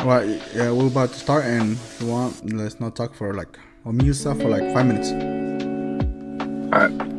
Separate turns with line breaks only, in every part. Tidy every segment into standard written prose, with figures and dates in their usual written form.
Well, yeah, we're about to start, and if you want, let's not talk for like or mute stuff for like 5 minutes.
All right.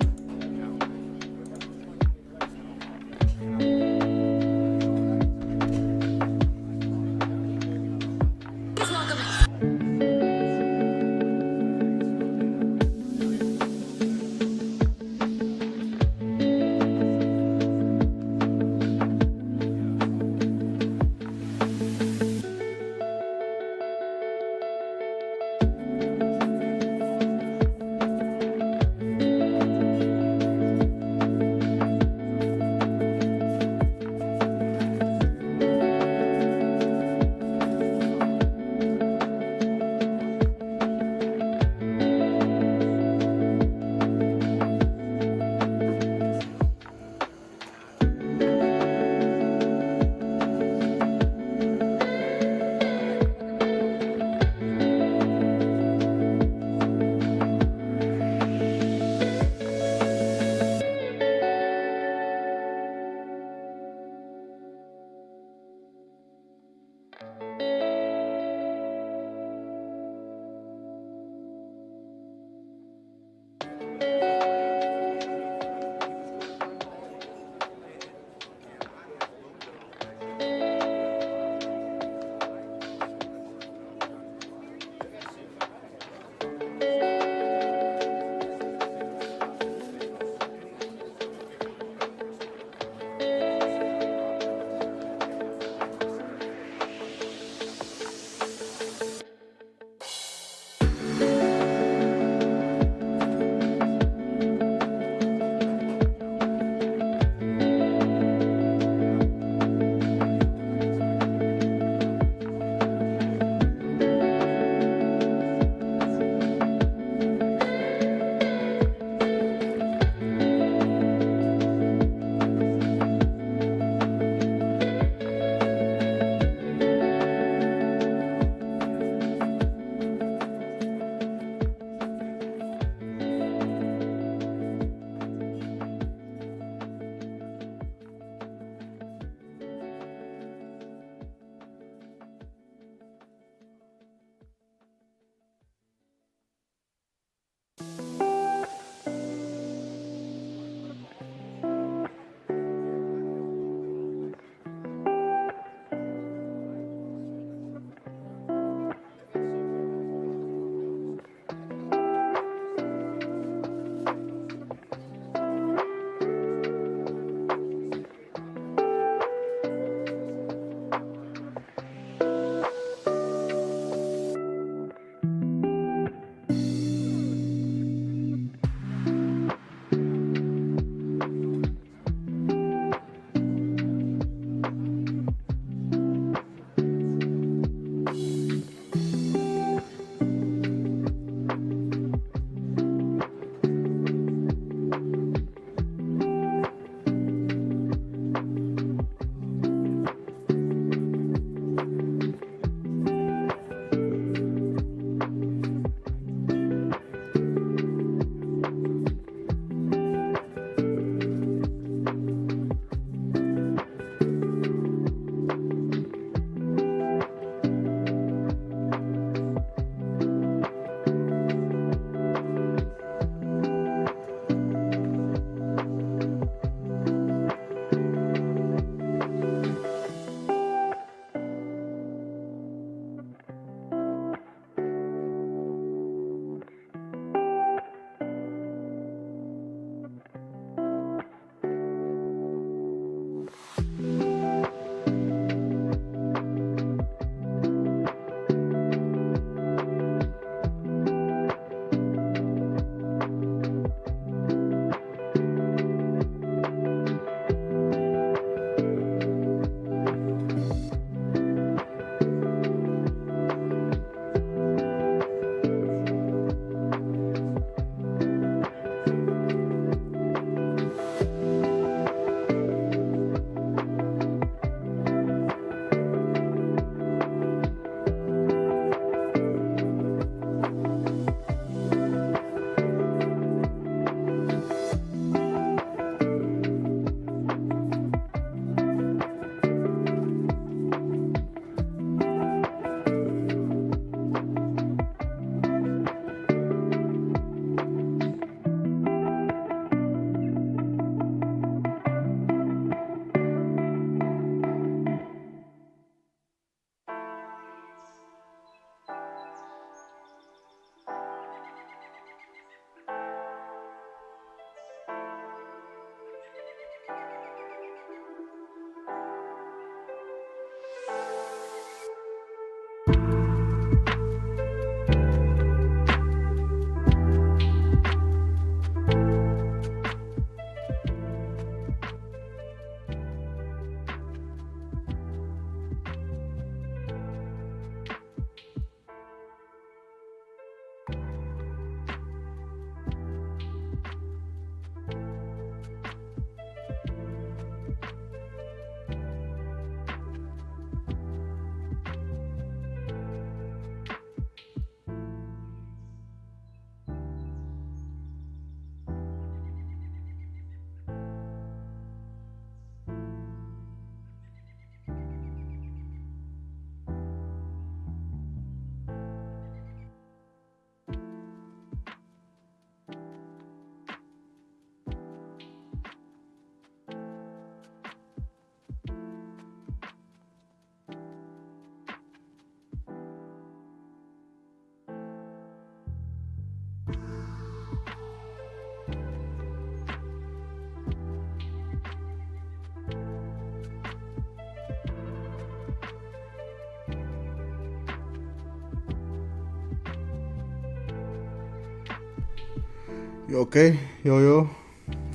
You okay? Yo.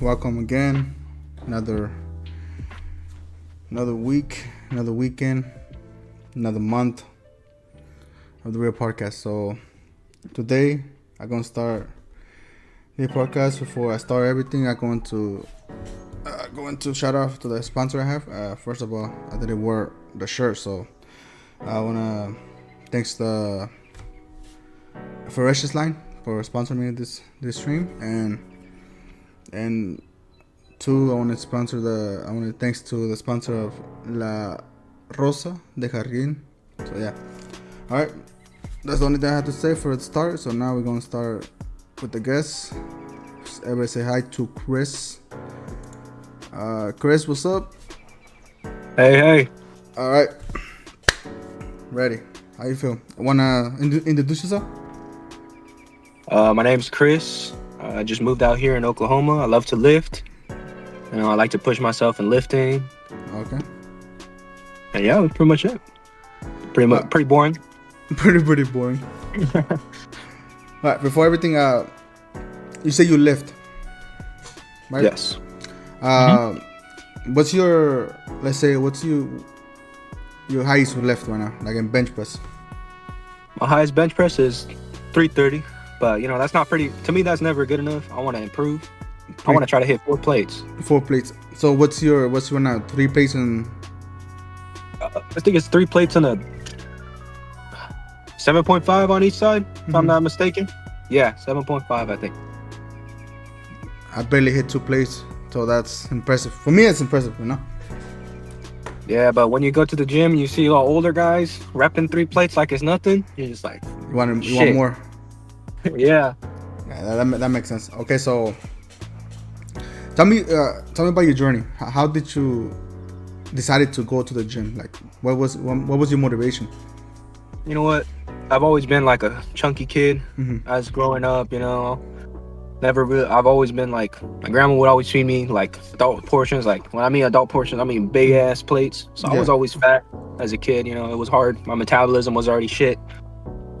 Welcome again. Another week, another weekend, another month of the Real Podcast. So today I'm gonna start the podcast. Before I start everything, I'm going to shout out to the sponsor I have. First of all, I didn't wear the shirt, so I wanna thanks the Ferocious line for sponsoring me this stream, and two, I want to thanks to the sponsor of La Rosa de Jardín. So yeah, all right, that's the only thing I have to say for the start. So now we're gonna start with the guests. Everybody say hi to Chris. Chris, what's up?
Hey.
All right, ready? How you feel? Wanna introduce yourself?
My name's Chris. I just moved out here in Oklahoma. I love to lift. I like to push myself in lifting.
Okay.
And yeah, that's pretty much it. Pretty boring.
Pretty boring. All right. Before everything, you say you lift, right?
Yes.
What's your highest lift right now, like in bench press?
My highest bench press is 330. But, that's not pretty. To me, that's never good enough. I want to improve. I want to try to hit 4 plates.
4 plates. So what's your now? 3 plates and...
I think it's 3 plates and a 7.5 on each side, if I'm not mistaken. Yeah, 7.5, I think.
I barely hit 2 plates, so that's impressive. For me, it's impressive,
Yeah, but when you go to the gym, you see all older guys repping 3 plates like it's nothing. You're just like,
you want more.
Yeah,
that makes sense. Okay, so tell me about your journey. How did you decided to go to the gym? Like, what was your motivation?
You know what? I've always been like a chunky kid. As growing up, never really. I've always been like, my grandma would always feed me like adult portions. Like when I mean adult portions, I mean big ass plates. So I was always fat as a kid. It was hard. My metabolism was already shit.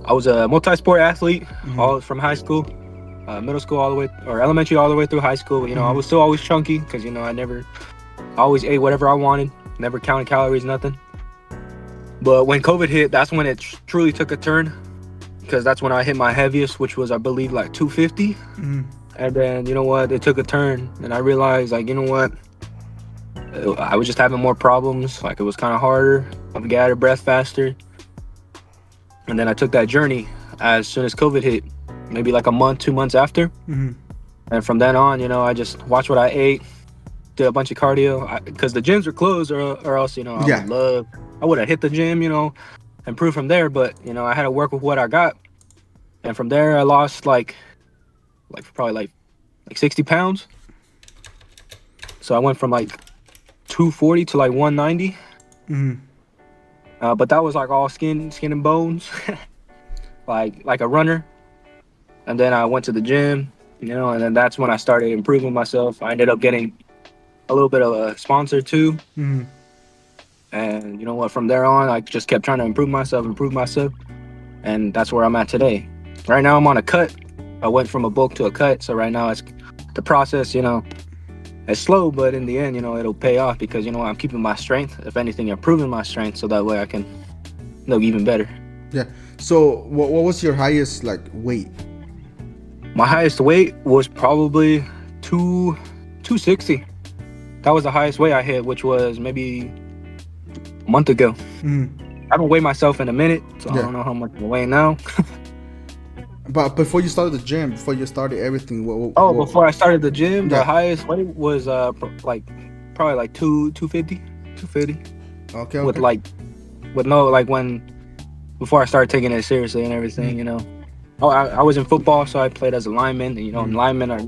I was a multi-sport athlete, all from high school, middle school elementary all the way through high school. I was still always chunky because I always ate whatever I wanted, never counted calories, nothing. But when COVID hit, that's when it truly took a turn, because that's when I hit my heaviest, which was, I believe, like 250. And then it took a turn, and I realized, like, I was just having more problems. Like, it was kind of harder. I would get out of breath faster. And then I took that journey as soon as COVID hit, maybe like a month, 2 months after. And from then on, I just watched what I ate, did a bunch of cardio, because the gyms were closed, or else, I would have hit the gym, improved from there. But, I had to work with what I got. And from there, I lost probably 60 pounds. So I went from like 240 to like 190. But that was like all skin and bones, like a runner. And then I went to the gym, and then that's when I started improving myself. I ended up getting a little bit of a sponsor too. And from there on, I just kept trying to improve myself. And that's where I'm at today. Right now I'm on a cut. I went from a bulk to a cut. So right now it's the process, it's slow, but in the end, it'll pay off, because, I'm keeping my strength. If anything, improving my strength, so that way I can look even better.
Yeah. So what was your highest weight?
My highest weight was probably 260. That was the highest weight I hit, which was maybe a month ago. I haven't weighed myself in a minute, so I don't know how much I'm weighing now.
But before you started the gym, before you started everything,
before I started the gym, the highest weight was probably 250. Okay. Before I started taking it seriously and everything, I was in football, so I played as a lineman. And, linemen are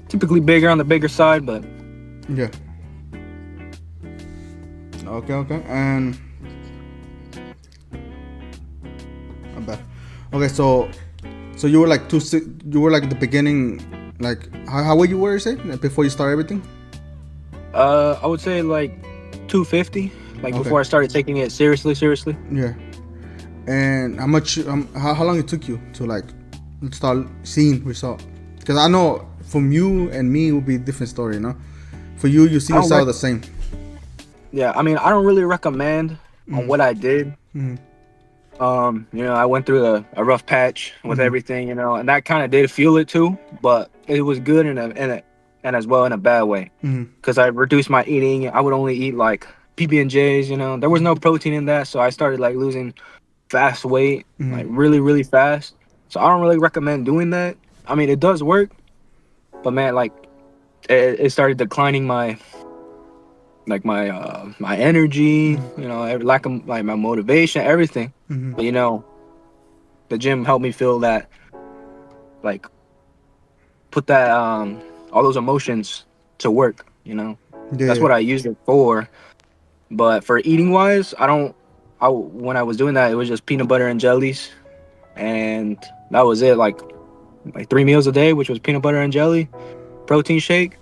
typically bigger on the bigger side, but
yeah. Okay, and I'm back. Okay, so you were like at the beginning, like how were you say before you start everything?
I would say like 250, before I started taking it seriously.
Yeah. And how long it took you to start seeing result? Because I know from you and me it would be a different story, you know. For you, you see
I don't
yourself the same.
Yeah, I mean, I don't really recommend on what I did.
Mm-hmm.
I went through a rough patch with
Mm-hmm.
everything, and that kind of did feel it too, but it was good and as well in a bad way,
Mm-hmm.
because I reduced my eating. I would only eat like PB&Js, there was no protein in that, so I started like losing fast weight, like
Mm-hmm.
really, really fast. So I don't really recommend doing that. I mean, it does work, but man, like it started declining my energy, lack of like my motivation, everything.
Mm-hmm.
But the gym helped me feel that, like, put that all those emotions to work.
Yeah,
That's
yeah.
what I used it for. But for eating wise, when I was doing that, it was just peanut butter and jellies, and that was it. Like 3 meals a day, which was peanut butter and jelly, protein shake.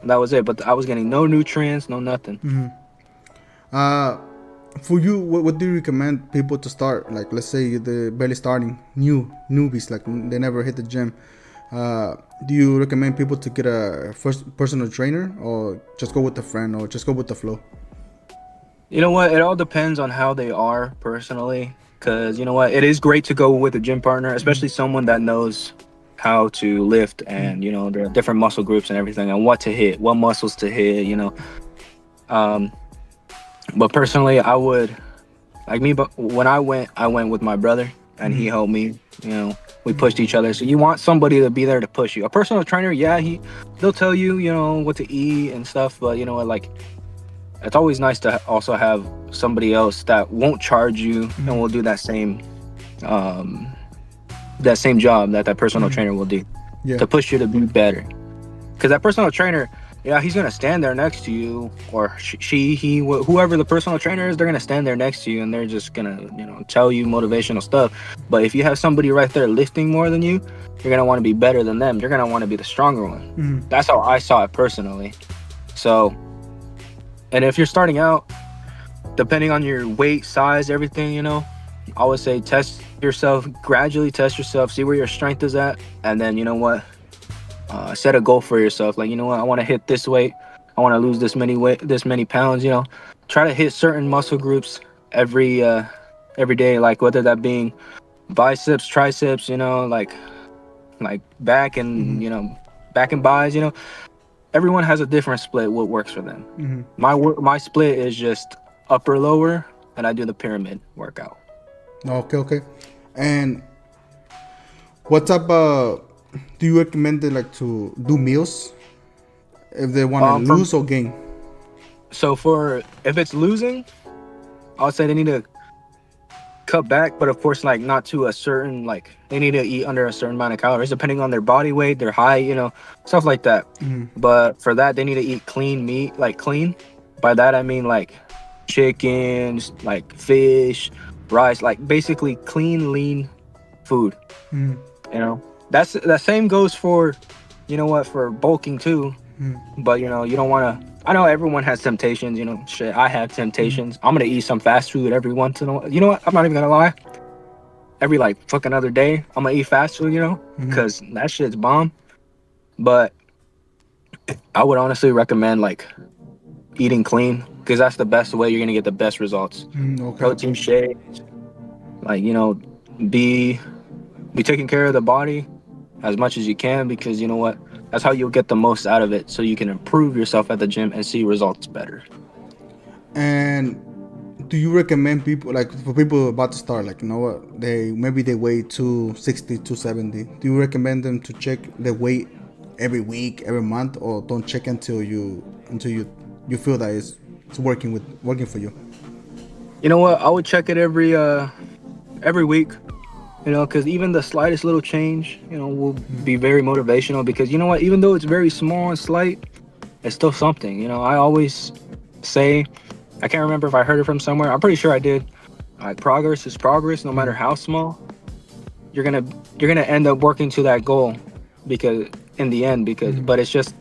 And that was it. But I was getting no nutrients, no nothing.
Mm-hmm. Uh, for you, what do you recommend people to start? Like, let's say they're barely starting, newbies, like they never hit the gym. Uh, do you recommend people to get a first personal trainer, or just go with a friend, or just go with the flow?
You know what? It all depends on how they are personally. Because you know what? It is great to go with a gym partner, especially someone that knows how to lift and, the different muscle groups and everything and what to hit, what muscles to hit. Um, but personally, I would, like me, but when I went with my brother and he helped me. We pushed each other. So you want somebody to be there to push you. A personal trainer, yeah, they'll tell you, what to eat and stuff. But you know what, like, it's always nice to also have somebody else that won't charge you and will do um, that same job that personal trainer will do
Yeah.
to push you to be better. Because that personal trainer, yeah, he's gonna stand there next to you, or whoever the personal trainer is, they're gonna stand there next to you and they're just gonna, tell you motivational stuff. But if you have somebody right there lifting more than you, you're gonna want to be better than them. You're gonna want to be the stronger one. That's how I saw it personally. So, and if you're starting out, depending on your weight, size, everything, I would say gradually test yourself, see where your strength is at, and then set a goal for yourself. Like, I want to hit this weight, I want to lose this many pounds. Try to hit certain muscle groups every day, like whether that being biceps, triceps, like back and back and buys. Everyone has a different split what works for them. My split is just upper lower, and I do the pyramid workout.
Okay, okay. And what type do you recommend they like to do meals if they want to
From
lose or gain?
So for if it's losing, I would say they need to cut back, but of course, like, not to a certain, like, they need to eat under a certain amount of calories depending on their body weight, their height, stuff like that. But for that, they need to eat clean meat, like clean. By that I mean like chickens, like fish, rice, like basically clean, lean food. That's that same goes for, for bulking too. But you don't want to. I know everyone has temptations. Shit, I have temptations. I'm gonna eat some fast food every once in a while. You know what? I'm not even gonna lie. Every like fucking other day, I'm gonna eat fast food. Because that shit's bomb. But I would honestly recommend like eating clean, because that's the best way you're gonna get the best results.
Okay.
Protein shakes, like, be taking care of the body as much as you can, because you know what, that's how you'll get the most out of it, so you can improve yourself at the gym and see results better.
And do you recommend people, like for people about to start, like, what, they weigh 260, 270, do you recommend them to check their weight every week, every month, or don't check until you feel that it's working for you?
You know what, I would check it every week, because even the slightest little change, will be very motivational, because you know what, even though it's very small and slight, it's still something. I always say, I can't remember if I heard it from somewhere, I'm pretty sure I did, like, progress is progress, no matter how small. You're gonna end up working to that goal, because in the end, but it's just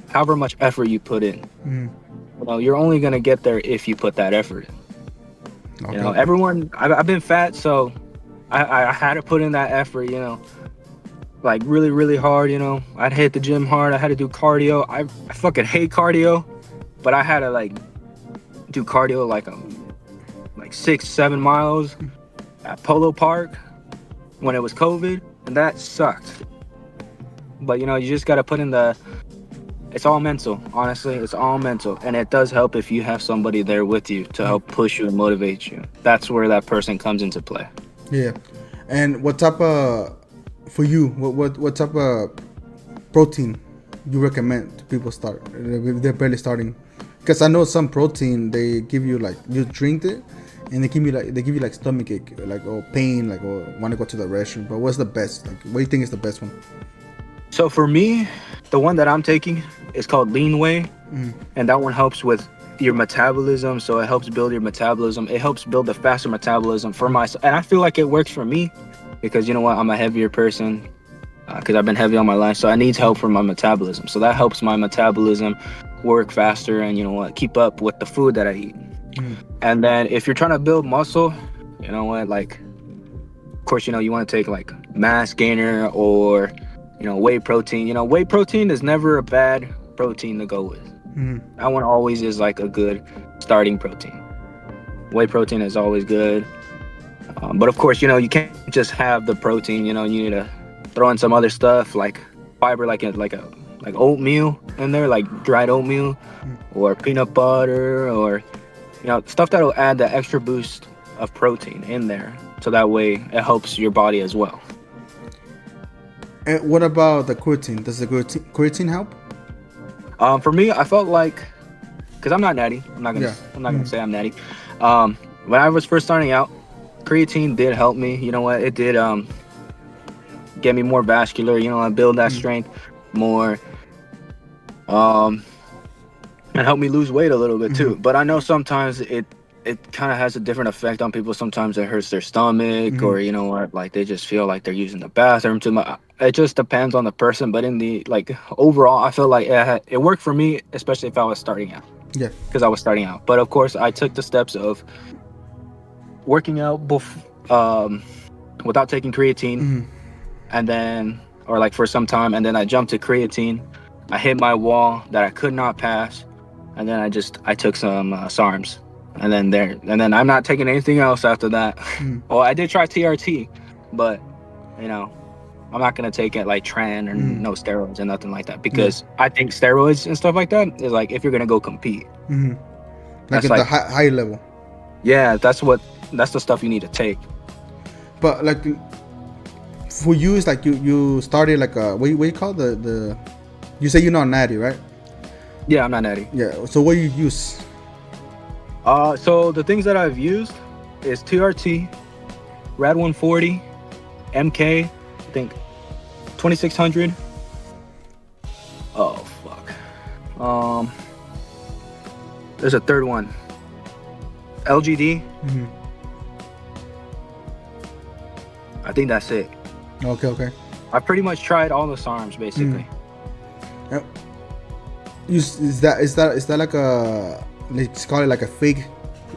however much effort you put in. You're only gonna get there if you put that effort in.
Okay.
Everyone, I've been fat, so I had to put in that effort, like really, really hard. You know, I'd hit the gym hard. I had to do cardio. I fucking hate cardio, but I had to like do cardio like 6-7 miles at Polo Park when it was COVID, and that sucked. But you know, you just gotta put in the. It's all mental, honestly. It's all mental, and it does help if you have somebody there with you to help push you and motivate you. That's where that person comes into play.
Yeah. And what type of, for you, what type of protein you recommend to people start if they're barely starting? Because I know some protein they give you like you drink it, and they give you like stomach ache, like or pain, like or want to go to the restroom. But what's the best? Like, what do you think is the best one?
So for me, the one that I'm taking is called Lean Whey, and that one helps with your metabolism. So it helps build your metabolism. It helps build a faster metabolism for myself, and I feel like it works for me because you know what, I'm a heavier person because I've been heavy all my life, so I need help for my metabolism. So that helps my metabolism work faster, and you know what, keep up with the food that I eat. And then if you're trying to build muscle, you know what, like of course, you know, you want to take like mass gainer or you know, whey protein. You know, whey protein is never a bad protein to go with. That one always is like a good starting protein. Whey protein is always good. But of course, you know, you can't just have the protein. You know, you need to throw in some other stuff like fiber, like oatmeal in there, like dried oatmeal or peanut butter, or you know, stuff that'll add that extra boost of protein in there. So that way it helps your body as well.
And what about the creatine? Does the creatine help?
For me, I felt like, because I'm not natty, I'm not gonna say I'm natty. When I was first starting out, creatine did help me. You know what? It did get me more vascular. You know, build that strength more. And help me lose weight a little bit too. But I know sometimes it kind of has a different effect on people. Sometimes it hurts their stomach, or you know what, like they just feel like they're using the bathroom too much. It just depends on the person. But in the like overall, I feel like it worked for me, especially if I was starting out.
Yeah.
Because I was starting out. But of course, I took the steps of working out without taking creatine, and then or like for some time, and then I jumped to creatine. I hit my wall that I could not pass, and then I took some SARMs. And then I'm not taking anything else after that. Well, I did try TRT, but you know, I'm not gonna take it like Tran or no steroids and nothing like that, because I think steroids and stuff like that is like if you're gonna go compete,
like at the high level.
Yeah, that's the stuff you need to take.
But like for you, it's like you started like a what you call the you say you're not natty, right?
Yeah, I'm not natty.
Yeah. So what you use?
So the things that I've used is TRT, Rad 140, MK, I think 2600. Oh fuck. There's a third one. LGD. I think that's it.
Okay.
I've pretty much tried all the SARMs basically.
Is that like a, let's call it like a fake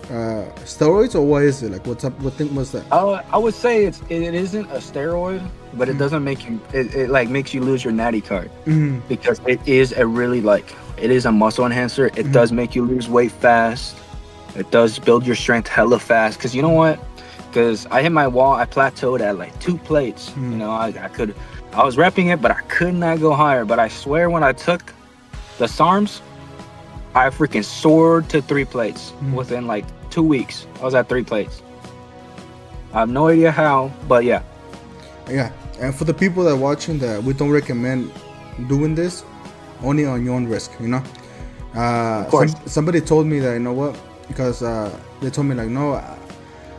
steroids, or what is it? Like what's up? What thing was that?
I would say it isn't a steroid, but it doesn't make you it like makes you lose your natty card, because it is a really like it is a muscle enhancer. It does make you lose weight fast. It does build your strength hella fast. Because you know what? Because I hit my wall, I plateaued at like 2 plates. You know, I was repping it, but I could not go higher. But I swear, when I took the SARMs, I freaking soared to 3 plates within like 2 weeks. I was at 3 plates. I have no idea how, but yeah.
Yeah, and for the people that are watching, that we don't recommend doing this, only on your own risk, you know.
Of course.
Somebody told me that, you know what, because they told me like, no,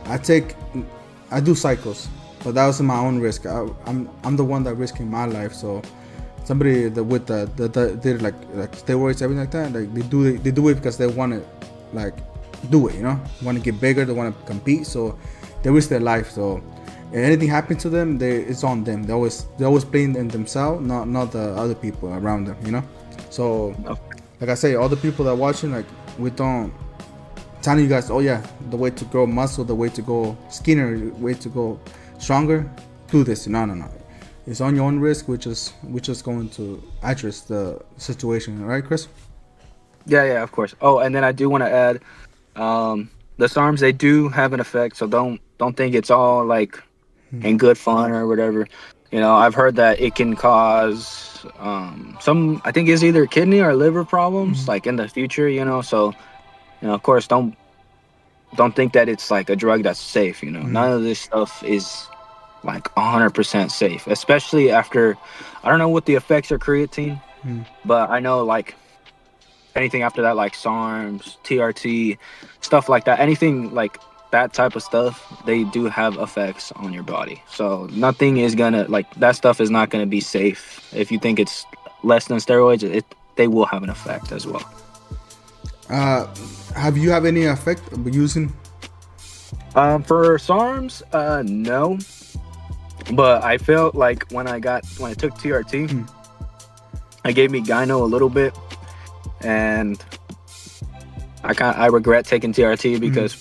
I do cycles, but that was my own risk. I'm the one that risking my life. So somebody that with the did like steroids, everything like that, like they do it because they want to like do it, you know, want to get bigger, they want to compete, so they risk their life. So if anything happens to them, it's on them. They always blame in themselves, not the other people around them, you know. So like I say, all the people that are watching, like, we don't telling you guys, oh yeah, the way to grow muscle, the way to go skinnier, the way to go stronger, do this. No. it's on your own risk. Which is going to address the situation, right, Chris?
Yeah, of course. Oh, and then I do want to add, the SARMs, they do have an effect, so don't think it's all like in good fun or whatever. I've heard that it can cause some, I think it's either kidney or liver problems like in the future. So of course don't think that it's like a drug that's safe. None of this stuff is like 100% safe, especially after, I don't know what the effects are creatine, but I know like anything after that, like SARMs, TRT, stuff like that, anything like that type of stuff, they do have effects on your body. So nothing is gonna, like, that stuff is not gonna be safe. If you think it's less than steroids, they will have an effect as well.
Have you have any effect using?
For SARMs, no. But I felt like when I took TRT, it gave me gyno a little bit, and I regret taking TRT because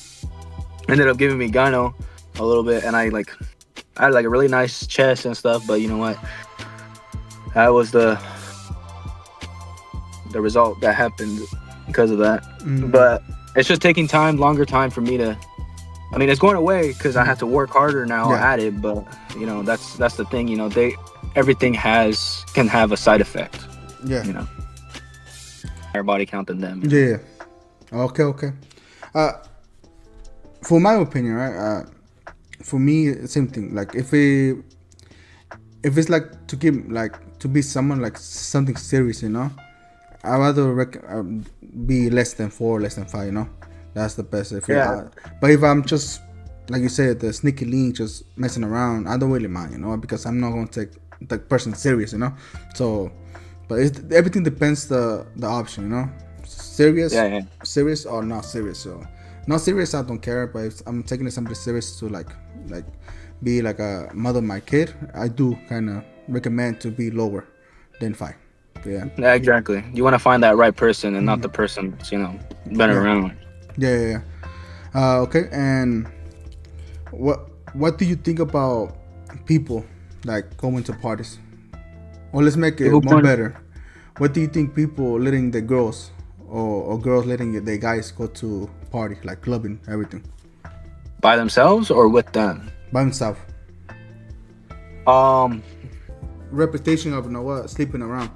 it ended up giving me gyno a little bit, and I had like a really nice chest and stuff. But you know what? That was the result that happened because of that. But it's just taking longer time for me to. I mean, it's going away because I have to work harder now at it. But that's the thing. Everything can have a side effect.
Yeah.
Higher body count than them.
Yeah. Okay. For my opinion, right? For me, same thing. Like if it's like to give like to be someone like something serious, I rather be less than 4, less than 5. That's the best. But if I'm just like you said, the sneaky link, just messing around, I don't really mind, because I'm not going to take the person serious, So, but everything depends the option, serious, serious or not serious. So, not serious, I don't care. But if I'm taking somebody serious to like be like a mother of my kid, I do kind of recommend to be lower than 5. Yeah,
exactly. You want to find that right person and not the person that's been around.
Yeah. Okay, and what do you think about people like going to parties? Or let's make it more better. What do you think people letting the girls or girls letting the guys go to party, like clubbing, everything?
By themselves or with them?
By themselves. Reputation of sleeping around.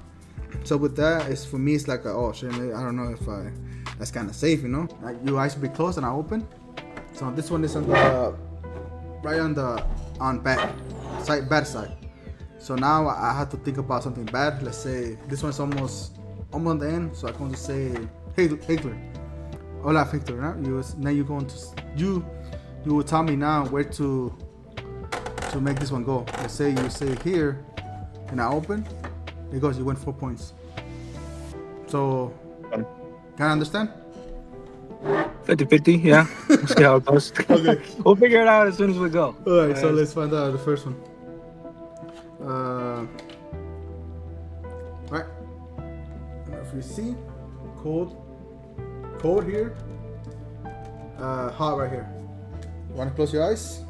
So with that, it's for me, it's like oh shit, I don't know if that's kind of safe, Like your eyes should be closed and I open. So this one is on the bad side. So now I have to think about something bad. Let's say this one's almost on the end. So I'm going to say, hey Hector, hola Hector. Now you're going to you will tell me now where to make this one go. Let's say you say here, and I open. It goes. You win 4 points. So, can I understand?
50-50, yeah. Let's see how it goes.
Okay.
We'll figure it out as soon as we go.
All right. So let's find out the first one. Right. If you see, cold here. Hot right here. You want to close your eyes?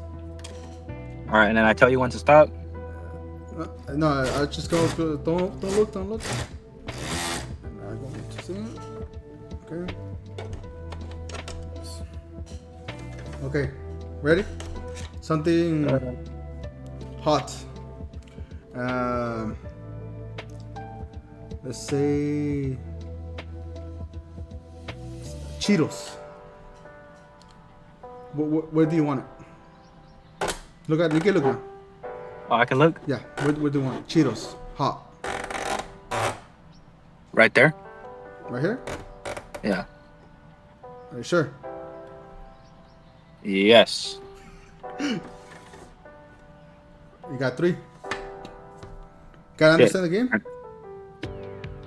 All right, and then I tell you when to stop.
No, I just go. Don't look. And I go to see it. Okay. Okay. Ready? Something hot. Let's say Cheetos. Where do you want it? You can look now.
Oh, I can look?
Yeah, where do you want it? Cheetos, hot.
Right there?
Right here?
Yeah.
Are you sure?
Yes.
You got 3. Can I understand the game?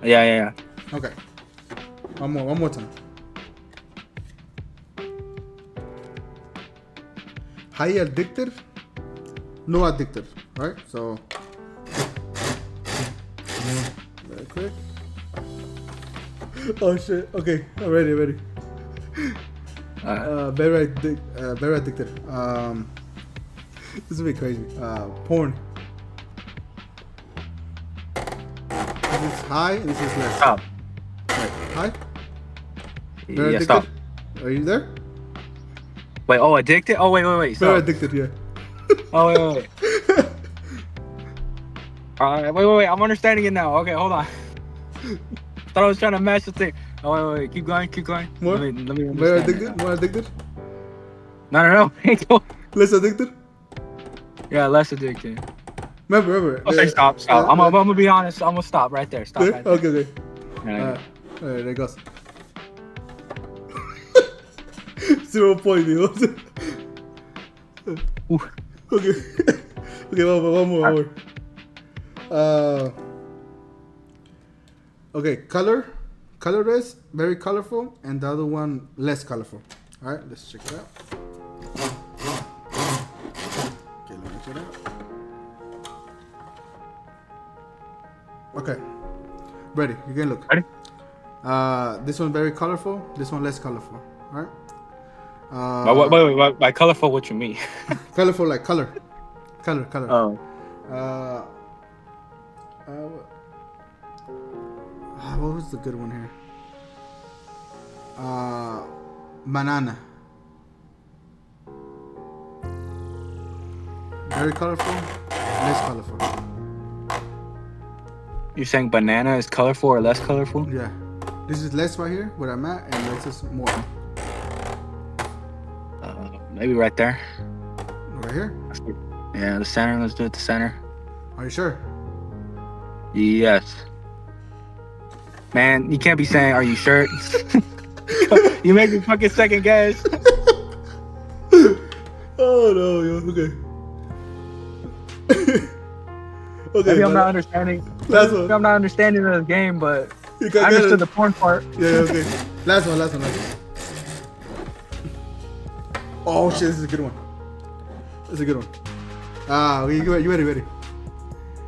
Yeah.
Okay. One more time. High addicted, no addicted, right? So very quick. Oh shit. Okay, I'm ready. Very addicted. This will be crazy. Porn. is high and this is less.
Stop.
Right. High? Very
Yeah,
addicted?
stop.
Are you there?
Wait, oh, addicted? Oh, wait.
Very
Stop.
addicted, yeah.
Oh, wait. Wait. I'm understanding it now. Okay, hold on. Thought I was trying to match the thing. Oh, wait. Keep going.
More?
Let me understand.
Very addicted? More addicted?
No.
Less addicted?
Yeah, less addicted.
Remember.
Okay, stop. I'm gonna be honest. I'm gonna stop right there. Stop
there?
right there.
Okay.
Yeah,
Alright, there it goes. 0 point, you know?
Ooh.
Okay. Okay, one more. Okay, color is very colorful, and the other one less colorful. All right, let's check it out. Okay, let me check it out. Okay, ready? You can look.
Ready?
This one very colorful. This one less colorful. All right.
Wait. By colorful, what you mean?
Colorful like color.
Oh.
What was the good one here? Banana. Very colorful, less colorful.
You're saying banana is colorful or less colorful?
Yeah. This is less right here, where I'm at, and this is more.
Maybe right there.
Right here?
Yeah, the center. Let's do it the center.
Are you sure?
Yes. Man, you can't be saying, "Are you sure?" You make me fucking second guess.
Oh no, yo. Okay. Okay.
Maybe I'm not understanding.
Last
Maybe
one.
I'm not understanding the game, but
You
I
can get
understood
it.
the porn part.
Yeah, okay. Last one. Oh shit, this is a good one. This is a good one. You ready?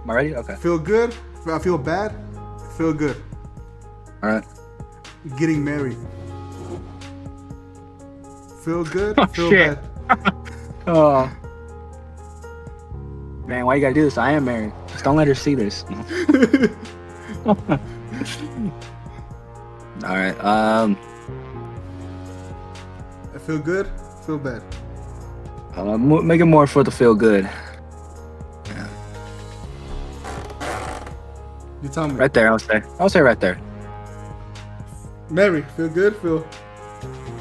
Am I ready? Okay.
Feel good. I feel bad. Feel good.
All right.
Getting married. Feel good.
Oh,
Feel
shit.
bad.
Oh. Man, why you gotta do this? I am married. Just don't let her see this. All right.
I feel good. Feel bad.
Make it more for the feel good. Yeah.
You tell me.
Right there. I'll say right there.
Mary, feel good. Feel.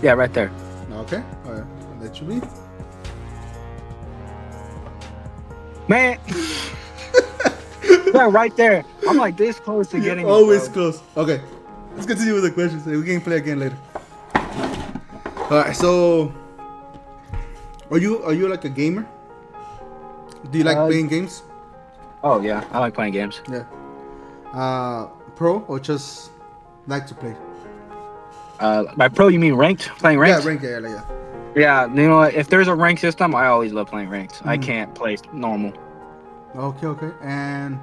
Yeah, right there.
Okay. All right. I'll let you be.
Man. Yeah, right there. I'm like this close to getting
Always
it,
close. Okay. Let's continue with the questions. We can play again later. All right. So, are you like a gamer? Do you like playing games?
Oh yeah, I like playing games.
Yeah. Pro or just like to play?
By pro you mean ranked? Playing ranked?
Yeah, ranked. Yeah.
Yeah, you know what? If there's a ranked system, I always love playing ranked. I can't play normal.
Okay. And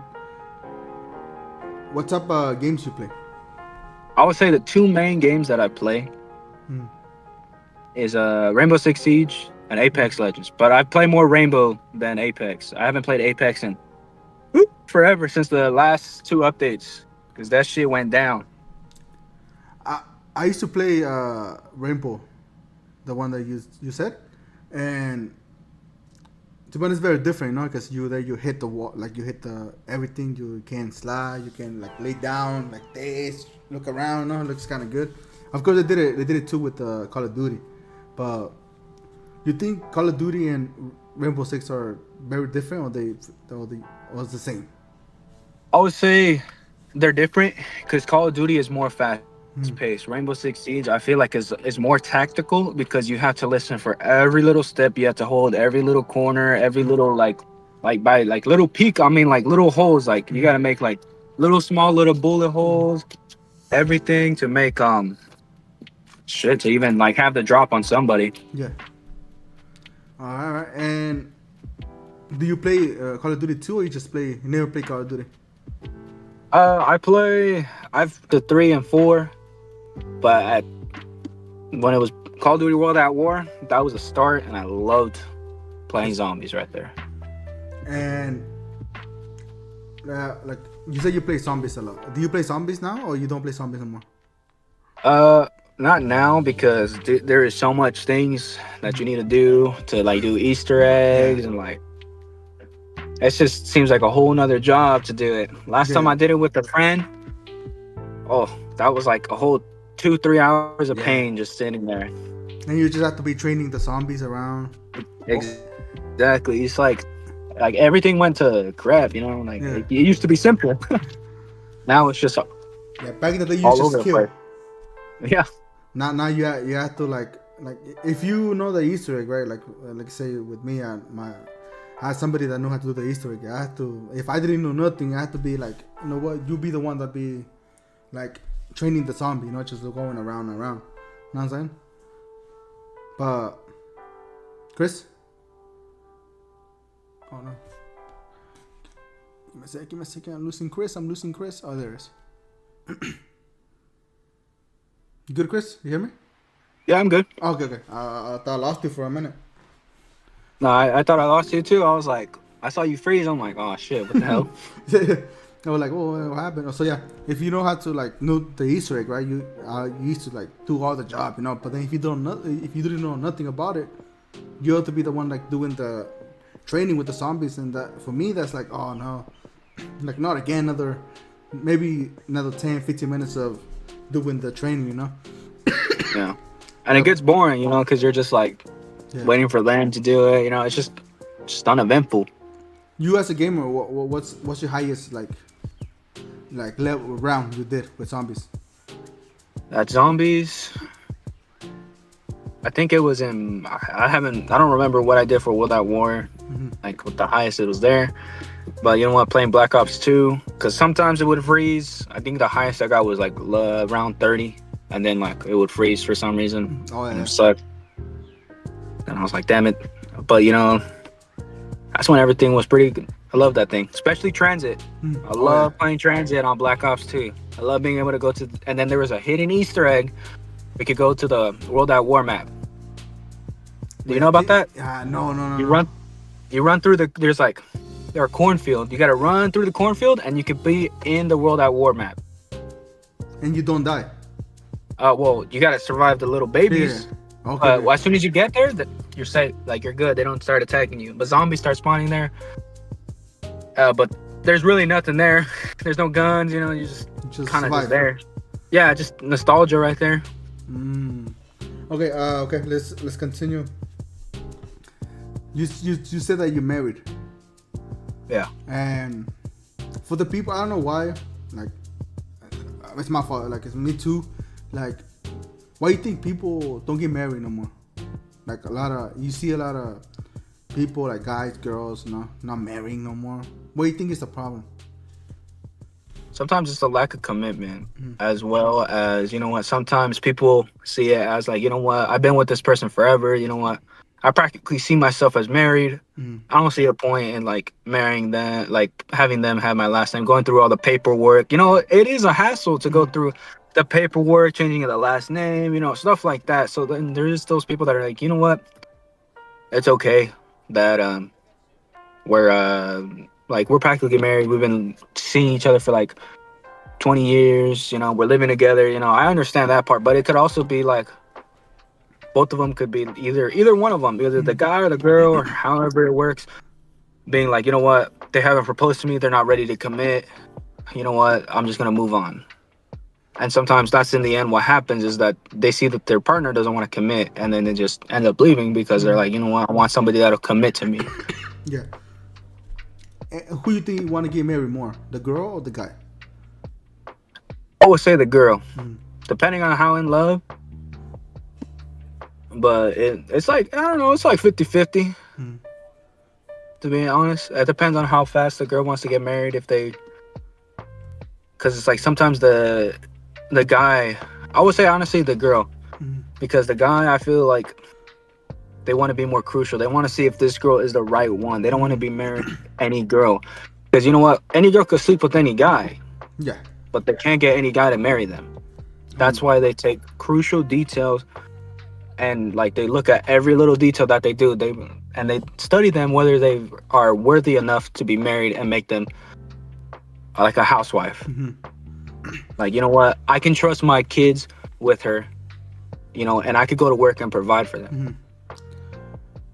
what type of games you play?
I would say the two main games that I play is Rainbow Six Siege and Apex Legends. But I play more Rainbow than Apex. I haven't played Apex in forever, since the last two updates, because that shit went down.
I used to play Rainbow, the one that you said, and to be honest, very different, you know, because you hit the wall, like you hit the everything. You can slide, you can like lay down like this, look around. No, it looks kind of good. Of course, they did it too with Call of Duty, but you think Call of Duty and Rainbow Six are very different, or it's the same?
I would say they're different because Call of Duty is more fast-paced. Rainbow Six Siege, I feel like is more tactical because you have to listen for every little step. You have to hold every little corner, every little like by like little peak. I mean like little holes. Like you gotta make like small little bullet holes, everything to make shit to even like have the drop on somebody.
Yeah. All right. And do you play Call of Duty 2 or you never play Call of Duty?
I've the 3 and 4, but when it was Call of Duty World at War, that was a start, and I loved playing zombies right there.
And like you said, you play zombies a lot. Do you play zombies now, or you don't play zombies anymore?
Uh, Not now because there is so much things that you need to do to like do Easter
Yeah,
eggs and like it just seems like a whole nother job to do it. Last time
yeah,
I did it with a friend, oh, that was like a whole 2-3 hours of
yeah.
pain just sitting there.
And you just have to be training the zombies around. Oh,
Exactly. It's like everything went to crap, you know. Like it
yeah,
used to be simple. Now it's just
yeah. Back in the day, you
all
just
over the
kill.
place. Yeah.
Now you have to like if you know the Easter egg, right? Like say with me and my I had somebody that knew how to do the Easter egg. I had to, if I didn't know nothing, I had to be like, you know what, you be the one that be like training the zombie, you know, just going around and around. You know what I'm saying? But Chris, oh no, give me a second. I'm losing Chris. Oh, there it is. You good, Chris? You hear me?
Yeah, I'm good.
Okay, okay. I thought I lost you for a minute.
No, I thought I lost you too. I was like, I saw you freeze. I'm like, oh shit, what the hell?
Yeah. I was like, oh, what happened? So yeah, if you know how to like know the Easter egg, right? You used to like do all the job, you know. But then if you don't know, if you didn't know nothing about it, you have to be the one like doing the training with the zombies, and that for me that's like, oh no, like not again, maybe another 10, 15 minutes of doing the training, you know.
Yeah, and it gets boring, you know, because you're just like
Yeah.
waiting for them to do it. You know, it's just uneventful.
You as a gamer, what's your highest like level round you did with zombies?
That zombies. I think it was in. I don't remember what I did for World at War.
Mm-hmm.
Like with the highest it was there. But you know what? Playing Black Ops 2, because sometimes it would freeze. I think the highest I got was like around 30, and then like it would freeze for some reason.
Oh
And
yeah.
it sucked. And I was like, damn it. But you know, that's when everything was pretty good. I love that thing, especially transit. I
Oh yeah.
love playing transit on Black Ops 2. I love being able to go to, and then there was a hidden Easter egg. We could go to the World at War map. Do you know about that?
No, no, no,
You
no.
run through there are cornfield. You got to run through the cornfield, and you could be in the World at War map.
And you don't die.
Well, you got to survive the little babies.
Yeah. Okay. Okay.
As soon as you get there, you're safe. Like you're good. They don't start attacking you. But zombies start spawning there. But there's really nothing there. There's no guns. You know, you just kind of just there. Yeah, just nostalgia right there.
Okay. Okay. Let's continue. You said that you're married.
Yeah.
And for the people, I don't know why. Like, it's my fault. Like, it's me too. Like, why you think people don't get married no more? Like you see a lot of people, like guys, girls, not marrying no more. What do you think is the problem?
Sometimes it's a lack of commitment, as well as, you know what, sometimes people see it as like, you know what, I've been with this person forever. You know what, I practically see myself as married. I don't see a point in like marrying them, like having them have my last name, going through all the paperwork. You know, it is a hassle to go through the paperwork, changing the last name, you know, stuff like that. So then there's those people that are like, you know what, it's okay that we're practically married. We've been seeing each other for like 20 years. You know, we're living together. You know, I understand that part, but it could also be like both of them could be either one of them, either the guy or the girl, or however it works, being like, you know what, they haven't proposed to me. They're not ready to commit. You know what, I'm just gonna move on. And sometimes that's in the end what happens, is that they see that their partner doesn't want to commit, and then they just end up leaving because they're like, you know what, I want somebody that'll commit to me.
Yeah. And who you think want to get married more, the girl or the guy?
I would say the girl, depending on how in love. But it's like, I don't know, it's like 50-50. To be honest, it depends on how fast the girl wants to get married. Because it's like sometimes the guy, I would say honestly the girl, because the guy, I feel like they want to be more crucial. They want to see if this girl is the right one. They don't want to be married any girl, because you know what, any girl could sleep with any guy.
Yeah.
But they can't get any guy to marry them. That's why they take crucial details, and like they look at every little detail that they do. They study them, whether they are worthy enough to be married, and make them like a housewife.
Mm-hmm.
Like, you know what? I can trust my kids with her, you know, and I could go to work and provide for them.
Mm-hmm.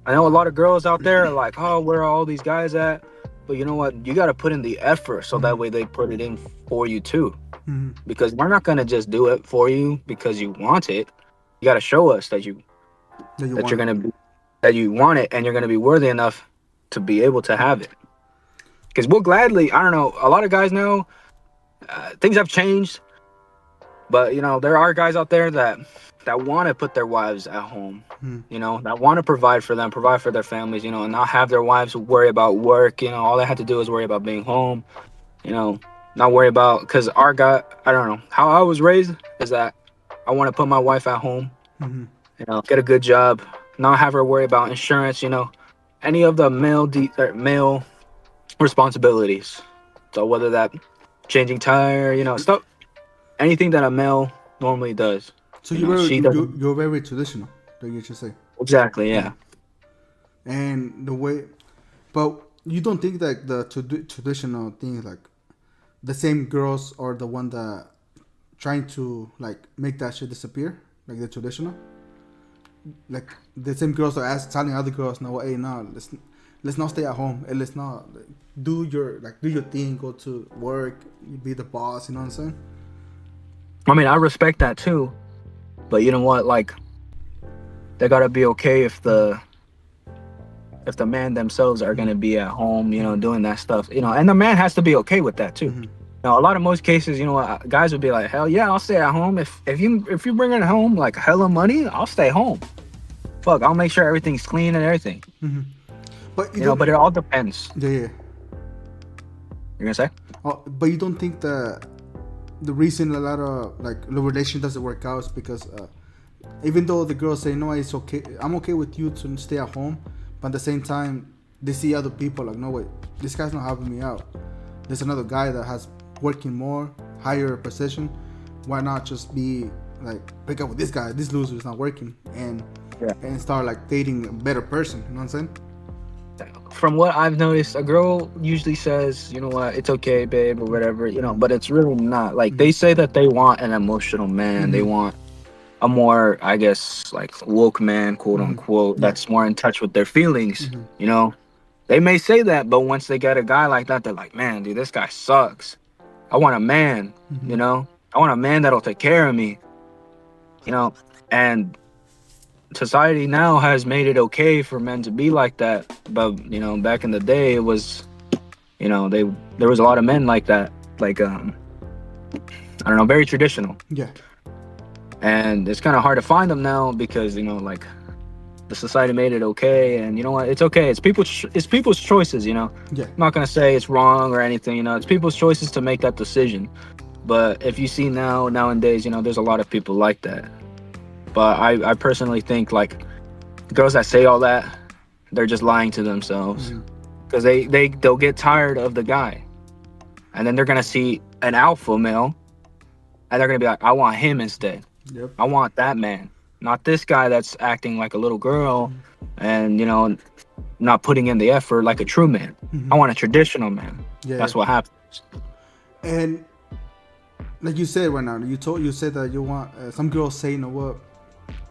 I know a lot of girls out there are like, oh, where are all these guys at? But you know what? You got to put in the effort so that way they put it in for you too.
Mm-hmm.
Because we're not going to just do it for you because you want it. You got to show us that that you're going to be, that you want it and you're going to be worthy enough to be able to have it. Because we'll gladly, I don't know, a lot of guys now, things have changed. But you know, there are guys out there that want to put their wives at home, you know, that want to provide for them, provide for their families, you know, and not have their wives worry about work. You know, all they have to do is worry about being home, you know, not worry about, because our guy, I don't know how I was raised is that I want to put my wife at home, you know, get a good job, not have her worry about insurance, you know, any of the male responsibilities. So whether that changing tire, you know, stuff, anything that a male normally does.
So
You know, she doesn't.
you're very traditional, that you should say.
Exactly, yeah.
And the way, but you don't think that the traditional thing, like the same girls are the one that trying to like make that shit disappear, like the traditional, like the same girls are telling other girls, no, hey, no, let's not stay at home, and let's not do your thing, go to work, be the boss. You know what I'm saying?
I mean, I respect that too, but you know what? Like, they gotta be okay if the man themselves are gonna be at home, you know, doing that stuff, you know, and the man has to be okay with that too. Now, a lot of most cases, you know, guys would be like, hell yeah, I'll stay at home. If you bring it home like hella money, I'll stay home. Fuck, I'll make sure everything's clean and everything.
But
you know, but it all depends.
Yeah.
You're gonna say?
Oh, but you don't think that the reason a lot of like the relation doesn't work out is because even though the girls say no, it's okay, I'm okay with you to stay at home, but at the same time they see other people like, no wait, this guy's not helping me out. There's another guy that has working more, higher position. Why not just be like break up with this guy? This loser is not working, and start like dating a better person. You know what I'm saying?
From what I've noticed, a girl usually says, you know what, it's okay, babe, or whatever, you know, but it's really not. Like, they say that they want an emotional man. They want a more, I guess, like, woke man, quote unquote, that's more in touch with their feelings, you know? They may say that, but once they get a guy like that, they're like, man, dude, this guy sucks. I want a man, you know? I want a man that'll take care of me, you know? And society now has made it okay for men to be like that, but you know, back in the day, it was, you know, there was a lot of men like that, like I don't know, very traditional.
Yeah.
And it's kind of hard to find them now because, you know, like, the society made it okay, and you know what, it's okay. It's people's choices, you know.
Yeah.
I'm not gonna say it's wrong or anything, you know. It's people's choices to make that decision. But if you see nowadays, you know, there's a lot of people like that. But I personally think, like, girls that say all that, they're just lying to themselves, because they'll get tired of the guy, and then they're gonna see an alpha male, and they're gonna be like, I want him instead.
Yep.
I want that man, not this guy that's acting like a little girl, and you know, not putting in the effort like a true man. I want a traditional man. That's what happens.
And like you said right now, you said that you want some girls say, you know what,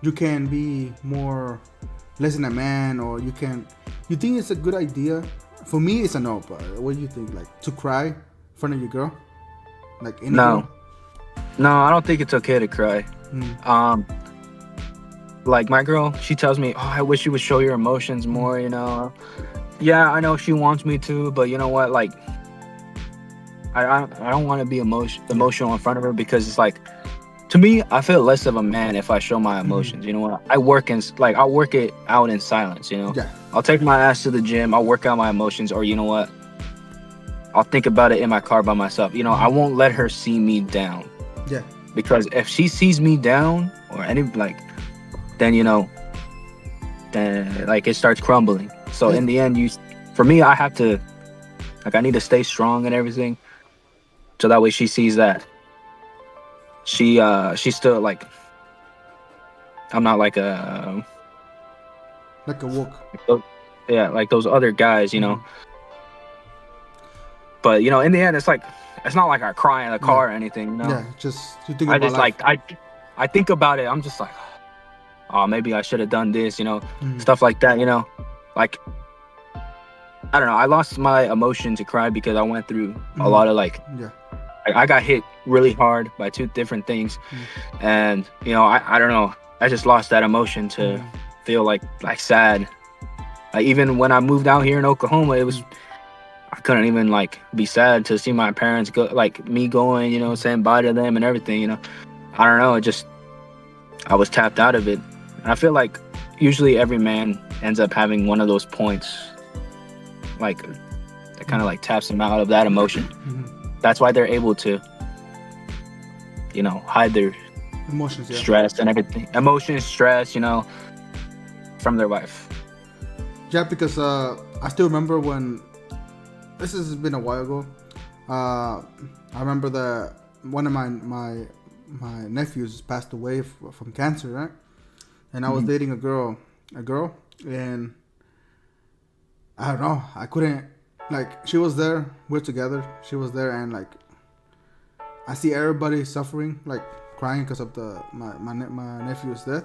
you can be more less than a man, or you think it's a good idea? For me, it's a no. But what do you think? Like, to cry in front of your girl, like any girl?
No, I don't think it's okay to cry. Like, my girl, she tells me, oh, I wish you would show your emotions more, you know. Yeah, I know she wants me to, but you know what, like, I don't want to be emotional in front of her, because it's like, to me, I feel less of a man if I show my emotions. You know what? I'll work it out in silence, you know?
Yeah.
I'll take my ass to the gym, I'll work out my emotions, or you know what? I'll think about it in my car by myself. You know, I won't let her see me down.
Yeah.
Because if she sees me down, or any, like, then, you know, then, like, it starts crumbling. So in the end, for me, I have to, like, I need to stay strong and everything. So that way she sees that she's still, like, I'm not like a
woke.
Yeah, like those other guys, you know. But, you know, in the end, it's like, it's not like I cry in the car or anything, you know.
Yeah, just you think
I
about
just
life.
like I think about it. I'm just like, oh, maybe I should have done this, you know,
Mhm.
stuff like that, you know. Like, I don't know. I lost my emotion to cry because I went through a lot of like,
Yeah.
I got hit really hard by two different things, and you know, I don't know. I just lost that emotion to feel like sad. Like even when I moved out here in Oklahoma, it was I couldn't even like be sad to see my parents go, like me going, you know, saying bye to them and everything, you know. I don't know, it just I was tapped out of it. And I feel like usually every man ends up having one of those points, like that kind of like taps them out of that emotion. That's why they're able to, you know, hide their
Emotions, yeah.
stress and everything, emotions, stress, you know, from their wife.
Yeah, because I still remember when this has been a while ago. I remember that one of my nephews passed away from cancer, right? And I was dating a girl, and I don't know, I couldn't, like, she was there, we're together, she was there, and like, I see everybody suffering, like crying because of my nephew's death.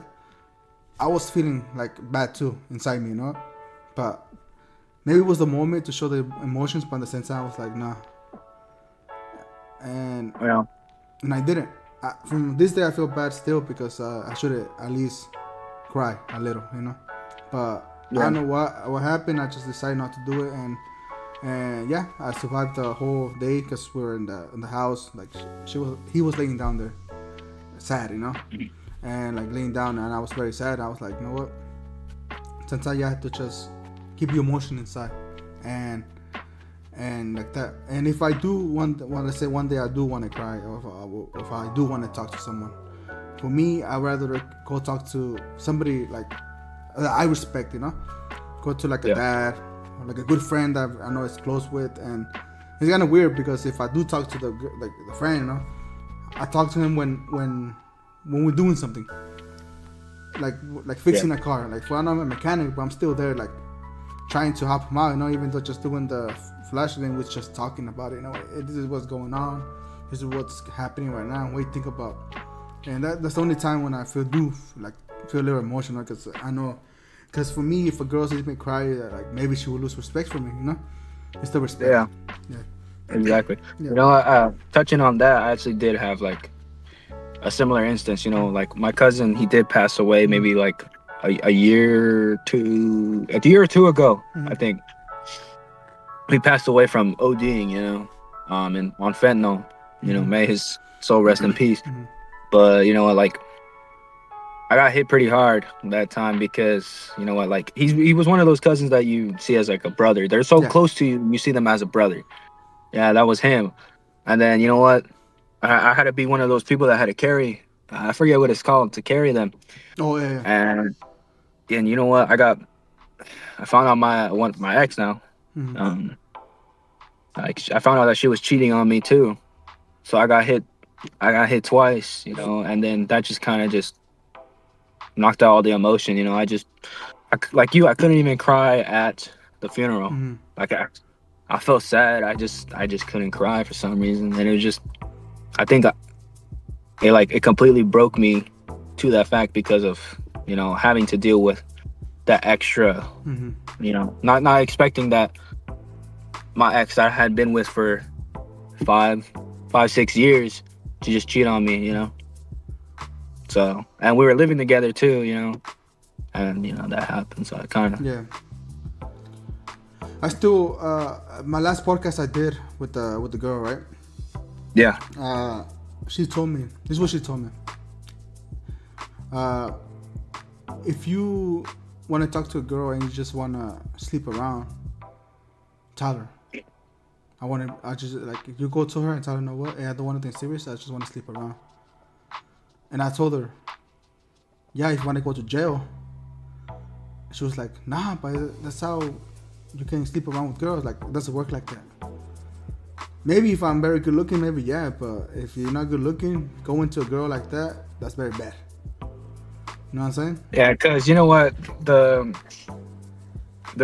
I was feeling like bad too inside me, you know, but maybe it was the moment to show the emotions, but at the same time I was like, nah, and I didn't. From this day I feel bad still because I should at least cry a little, you know, but I don't know what happened. I just decided not to do it, and yeah, I survived the whole day because we were in the house. Like he was laying down there, sad, you know, and like laying down, and I was very sad. I was like, you know what? Sometimes you have to just keep your emotion inside, and like that. And if I do want to say one day I do want to cry, or if I do want to talk to someone, for me, I'd rather go talk to somebody like that I respect, you know, go to like a dad or like a good friend that I know is close with. And it's kind of weird because if I do talk to the friend, you know, I talk to him when we're doing something, like fixing a car. Like, I'm not a mechanic, but I'm still there, like trying to help him out, you know, even though just doing the flash language, just talking about it, you know, this is what's going on, this is what's happening right now, what do you think about? And that's the only time when I feel a little emotional, because I know, because for me, if a girl sees me cry, like maybe she will lose respect for me, you know. It's the respect.
Yeah, exactly. You know, touching on that, I actually did have like a similar instance. You know, like my cousin, he did pass away maybe like a year or two ago. I think he passed away from ODing, you know, and on fentanyl. You know, may his soul rest in peace. But you know what, like, I got hit pretty hard that time because, you know what, like, he was one of those cousins that you see as like a brother. They're so close to you, you see them as a brother. Yeah, that was him. And then, you know what, I had to be one of those people that had to carry, I forget what it's called, to carry them.
Oh yeah.
And you know what, I found out my ex now. Like, I found out that she was cheating on me too. So I got hit twice, you know, and then that just kind of just knocked out all the emotion, you know. I couldn't even cry at the funeral. Like, I felt sad. I just couldn't cry for some reason, and it was just, I think it completely broke me to that fact because of, you know, having to deal with that extra, you know, not expecting that my ex that I had been with for 6 years to just cheat on me, you know. So, and we were living together too, you know, and you know that happened. So I kind of
I still my last podcast I did with the girl, right?
Yeah.
She told me, this is what she told me. If you want to talk to a girl and you just want to sleep around, tell her. I just, like, you go to her and tell her, no, what? Hey, I don't want anything serious. I just want to sleep around. And I told her, yeah, if you want to go to jail. She was like, nah, but that's how you can sleep around with girls. Like, it doesn't work like that. Maybe if I'm very good looking, maybe yeah. But if you're not good looking, going to a girl like that, that's very bad. You know what I'm saying?
Yeah, because you know what? There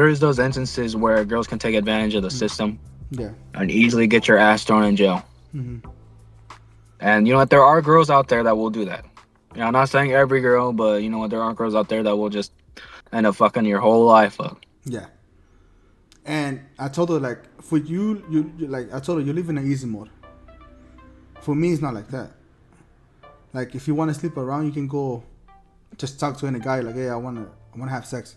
is those instances where girls can take advantage of the system.
Yeah.
And easily get your ass thrown in jail. And you know what? There are girls out there that will do that. You know, I'm not saying every girl, but you know what? There are girls out there that will just end up fucking your whole life up.
Yeah. And I told her like, for you like I told her you live in an easy mode. For me, it's not like that. Like if you want to sleep around, you can go, just talk to any guy like, hey, I wanna have sex.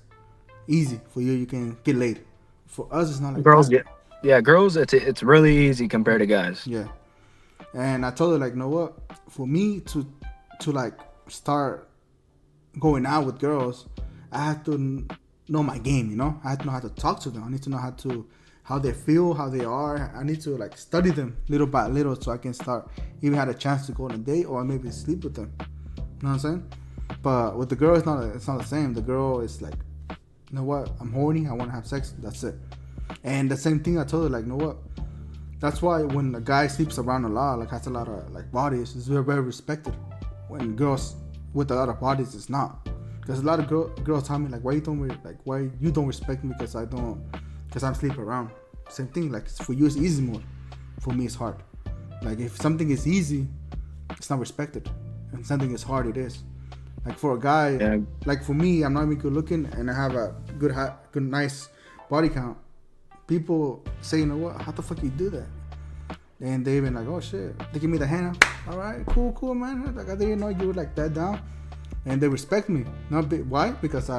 Easy for you. You can get laid. For us, it's not like
Girls,
that.
yeah, girls. It's really easy compared to guys.
Yeah. And I told her like, you know what? For me to like start going out with girls, I have to know my game. You know, I have to know how to talk to them. I need to know how they feel, how they are. I need to like study them little by little so I can start even had a chance to go on a date or maybe sleep with them. You know what I'm saying? But with the girl, it's not the same. The girl is like, you know what? I'm horny. I want to have sex. That's it. And the same thing I told her, like, you know what? That's why when a guy sleeps around a lot, like has a lot of like bodies, it's very, very respected. When girls with a lot of bodies, it's not. Because a lot of girls tell me like, why you don't respect me because I'm sleeping around. Same thing, like for you it's easy mode. For me it's hard. Like if something is easy, it's not respected, and something is hard, it is. Like for a guy,
Yeah.
like for me, I'm not even good looking, and I have a good, nice body count. People say, you know what? How the fuck you do that? And they even like, oh shit. They give me the hand. All right, cool, man. Like I didn't know you were like that down, and they respect me. Why? Because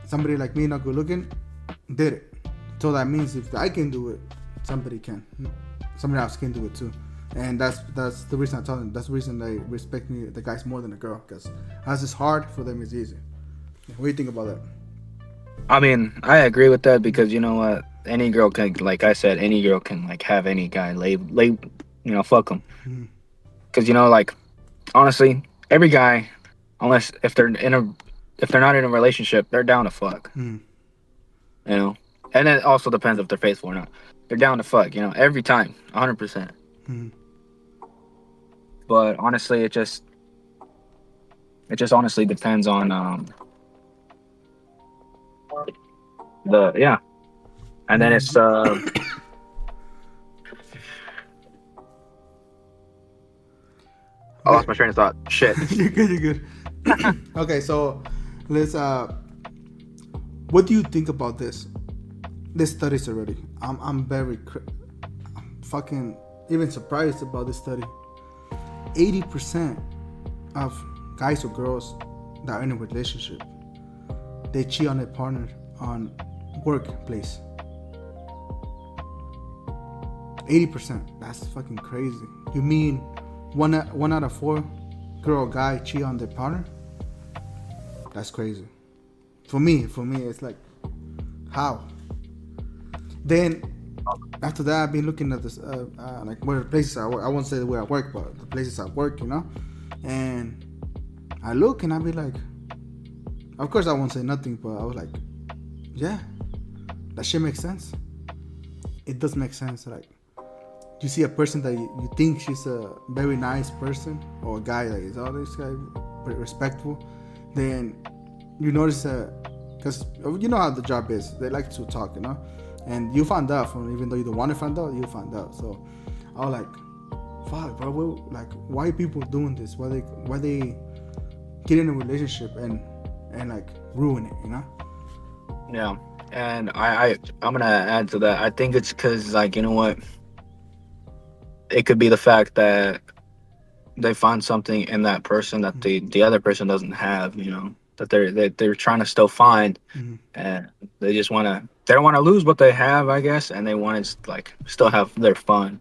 somebody like me, not good looking, did it. So that means if I can do it, somebody else can do it too. And that's the reason I told them. That's the reason they respect me, the guys, more than the girl. Because as it's hard, for them it's easy. What do you think about that?
I mean, I agree with that because you know what? Any girl can, like I said, any girl can like have any guy lay, you know, fuck them. Because you know, like honestly, every guy, unless if they're not in a relationship, they're down to fuck. You know, and it also depends if they're faithful or not. They're down to fuck. You know, every time, 100%. But honestly, it just honestly depends on and then it's I lost my train of thought. Shit.
You're good. Okay, so let's what do you think about this studies already? I'm very fucking even surprised about this study. 80% of guys or girls that are in a relationship, they cheat on their partner on workplace. 80%. That's fucking crazy. You mean one out of 4 girl or guy cheat on their partner? That's crazy. For me, it's like, how? Then after that, I've been looking at this, like where places I work. I won't say where I work, but the places I work, you know. And I look and I be like, of course I won't say nothing, but I was like, yeah, that shit makes sense. It does make sense. Like, you see a person that you think she's a very nice person, or a guy that is, oh, this guy very respectful, then you notice that, because you know how the job is, they like to talk, you know, and you find out from, even though you don't want to find out, you find out. So I was like, fuck, bro, why are people doing this? Why they get in a relationship and like ruin it, you know?
Yeah, and I'm gonna add to that. I think it's because, like, you know what? It could be the fact that they find something in that person that the other person doesn't have. You know, that they're trying to still find, and they don't want to lose what they have, I guess, and they want to like still have their fun,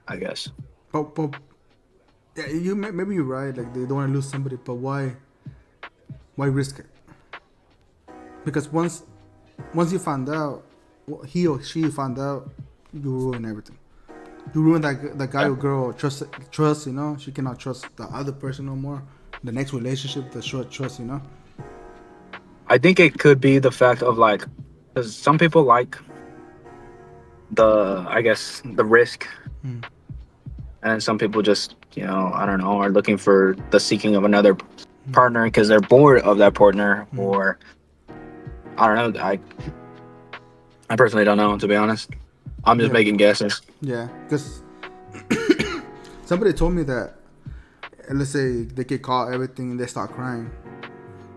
I guess.
But yeah, maybe you're right. Like they don't want to lose somebody, but why risk it? Because once you find out, he or she found out, you ruin everything. You ruin that guy or girl trust. You know, she cannot trust the other person no more. The next relationship, the short trust. You know.
I think it could be the fact of like, because some people like the risk, and some people just, you know, I don't know, are looking for the seeking of another partner because they're bored of that partner, or I don't know. I personally don't know, to be honest. I'm just
Yeah,
making guesses.
yeah. Because somebody told me that, let's say they get caught, everything, and they start crying.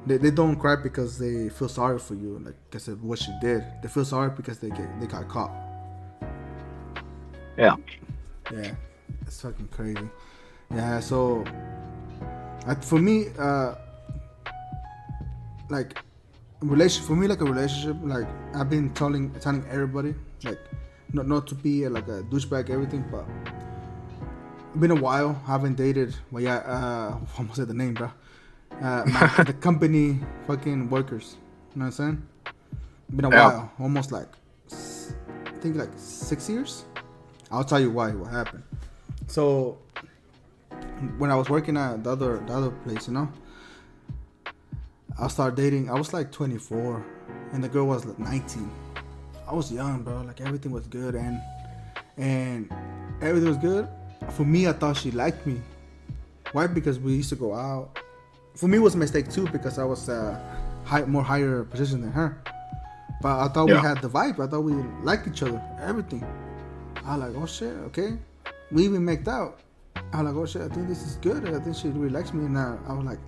They don't cry because they feel sorry for you, like because of what you did. They feel sorry because they got caught.
Yeah.
Yeah, it's fucking crazy. Yeah, so for me, like for me, like a relationship, like I've been telling everybody, like not to be like a douchebag, everything, but it's been a while. I haven't dated. Well, yeah, I almost said the name, bro. The company fucking workers. You know what I'm saying? Been a
Yeah.
while, almost like I think like 6 years. I'll tell you why. What happened? So when I was working at the other place, I started dating. I was like 24, and the girl was like 19. I was young, bro. Like everything was good, and everything was good. For me, I thought she liked me. Why? Because we used to go out. For me, it was a mistake too because I was more higher position than her. But I thought we
Yeah.
had the vibe. I thought we liked each other. Everything. I was like, oh shit, okay. We even made out. I was like, oh shit, I think this is good. I think she really likes me. And I was like,